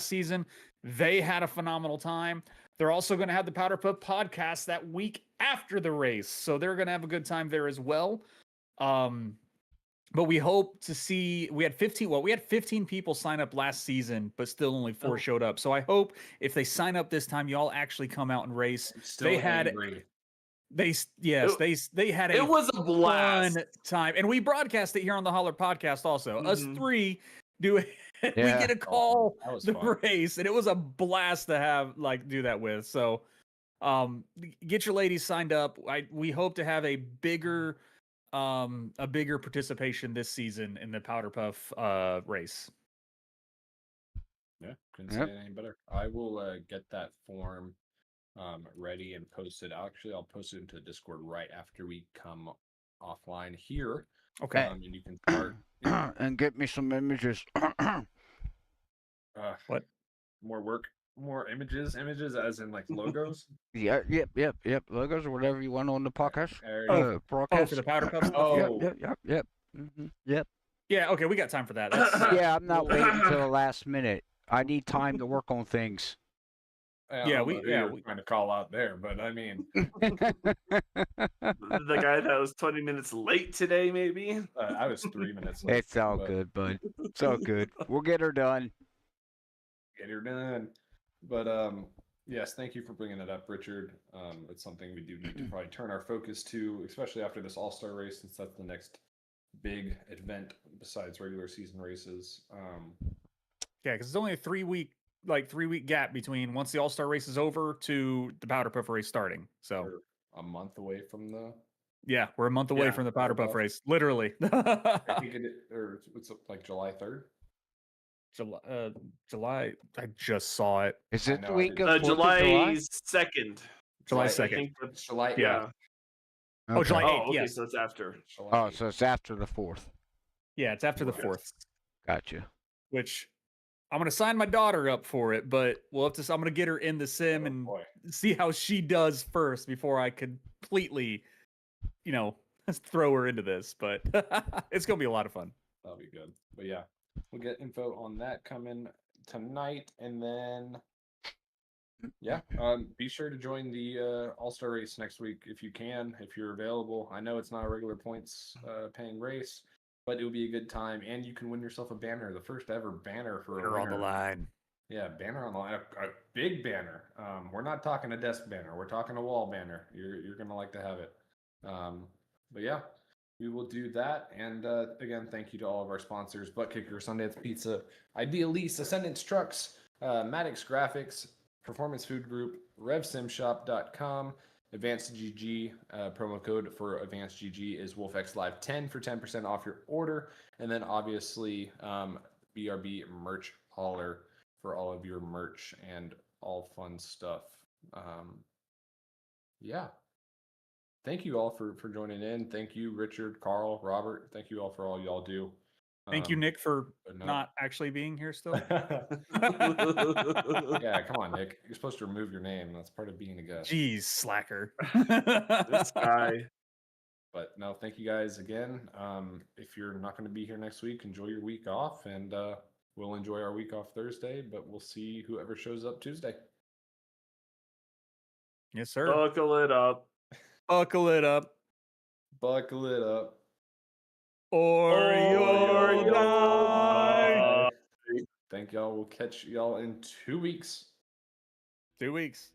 season, they had a phenomenal time. They're also going to have the Powder Puff podcast that week after the race, so they're going to have a good time there as well. But we hope to see. We had 15 people sign up last season, but still only 4 showed up. So I hope if they sign up this time, y'all actually come out and race. They had a It was a blast. fun time, and we broadcast it here on the Holler podcast. Also, us 3 do it. We Yeah. get a call That was the fun. race, and it was a blast to have do that with. So, get your ladies signed up. We hope to have a bigger participation this season in the Powder Puff race. Yeah, couldn't say it any better. I will get that form ready and posted. Actually, I'll post it into Discord right after we come offline here. Okay. And you can start. And get me some images. What? More work, more images as in like logos. Yep. Logos or whatever you want on the podcast. Oh, for the Powder Puff stuff? Oh. Yep. Yep. Yeah, okay, we got time for that. That's, Yeah, I'm not waiting until the last minute. I need time to work on things. I Yeah, don't we- know who yeah, you're we- trying to call out there, but I mean, The guy that was 20 minutes late today, maybe. I was 3 minutes late. It's all but good, bud. It's all good. We'll get her done. Get her done. But yes, thank you for bringing it up, Richard. It's something we do need to probably turn our focus to, especially after this All-Star race, since that's the next big event besides regular season races. yeah, because it's only a 3-week gap between once the All-Star race is over to the Powder Puff race starting. So We're a month away from the. yeah, we're a month away Yeah, from the Powder Powder Puff Puff. race, literally. I think or it's like July 3rd. July. I just saw it. Is I it the know, I week did- of 4th of July July? 2nd. July I 2nd. think that's- It's July 8th. Yeah. Oh, July Okay. 8th, Oh, okay, yes. so it's after. July Oh, 8th. so it's after the 4th. Yeah, it's after the Yes. 4th, Gotcha. which I'm gonna sign my daughter up for it, but we'll have to. I'm gonna get her in the sim Oh, and boy. see how she does first before I completely, throw her into this. But it's gonna be a lot of fun. That'll be good. But yeah, we'll get info on that coming tonight, and then yeah, be sure to join the All-Star race next week if you can, if you're available. I know it's not a regular points paying race, but it will be a good time, and you can win yourself a banner, the first ever banner for a Her on the winner. line. Yeah, banner on the line, a big banner. We're not talking a desk banner. We're talking a wall banner. You're gonna like to have it. But yeah, we will do that. And again, thank you to all of our sponsors: Butt Kicker, Sundance Pizza, Idea Lease, Ascendance Trucks, Maddox Graphics, Performance Food Group, RevSimShop.com, Advanced GG. Promo code for Advanced GG is WolfXLive10 for 10% off your order. And then obviously BRB Merch Hauler for all of your merch and all fun stuff. Yeah. Thank you all for joining in. Thank you, Richard, Carl, Robert. Thank you all for all y'all do. Thank you, Nick, for but no. not actually being here still. Yeah, come on, Nick. You're supposed to remove your name. That's part of being a guest. Jeez, slacker. This guy. But no, thank you guys again. If you're not going to be here next week, enjoy your week off, and we'll enjoy our week off Thursday. But we'll see whoever shows up Tuesday. Yes, sir. Buckle it up. Buckle it up. Buckle it up. Or you'll die. Thank y'all. We'll catch y'all in 2 weeks. 2 weeks.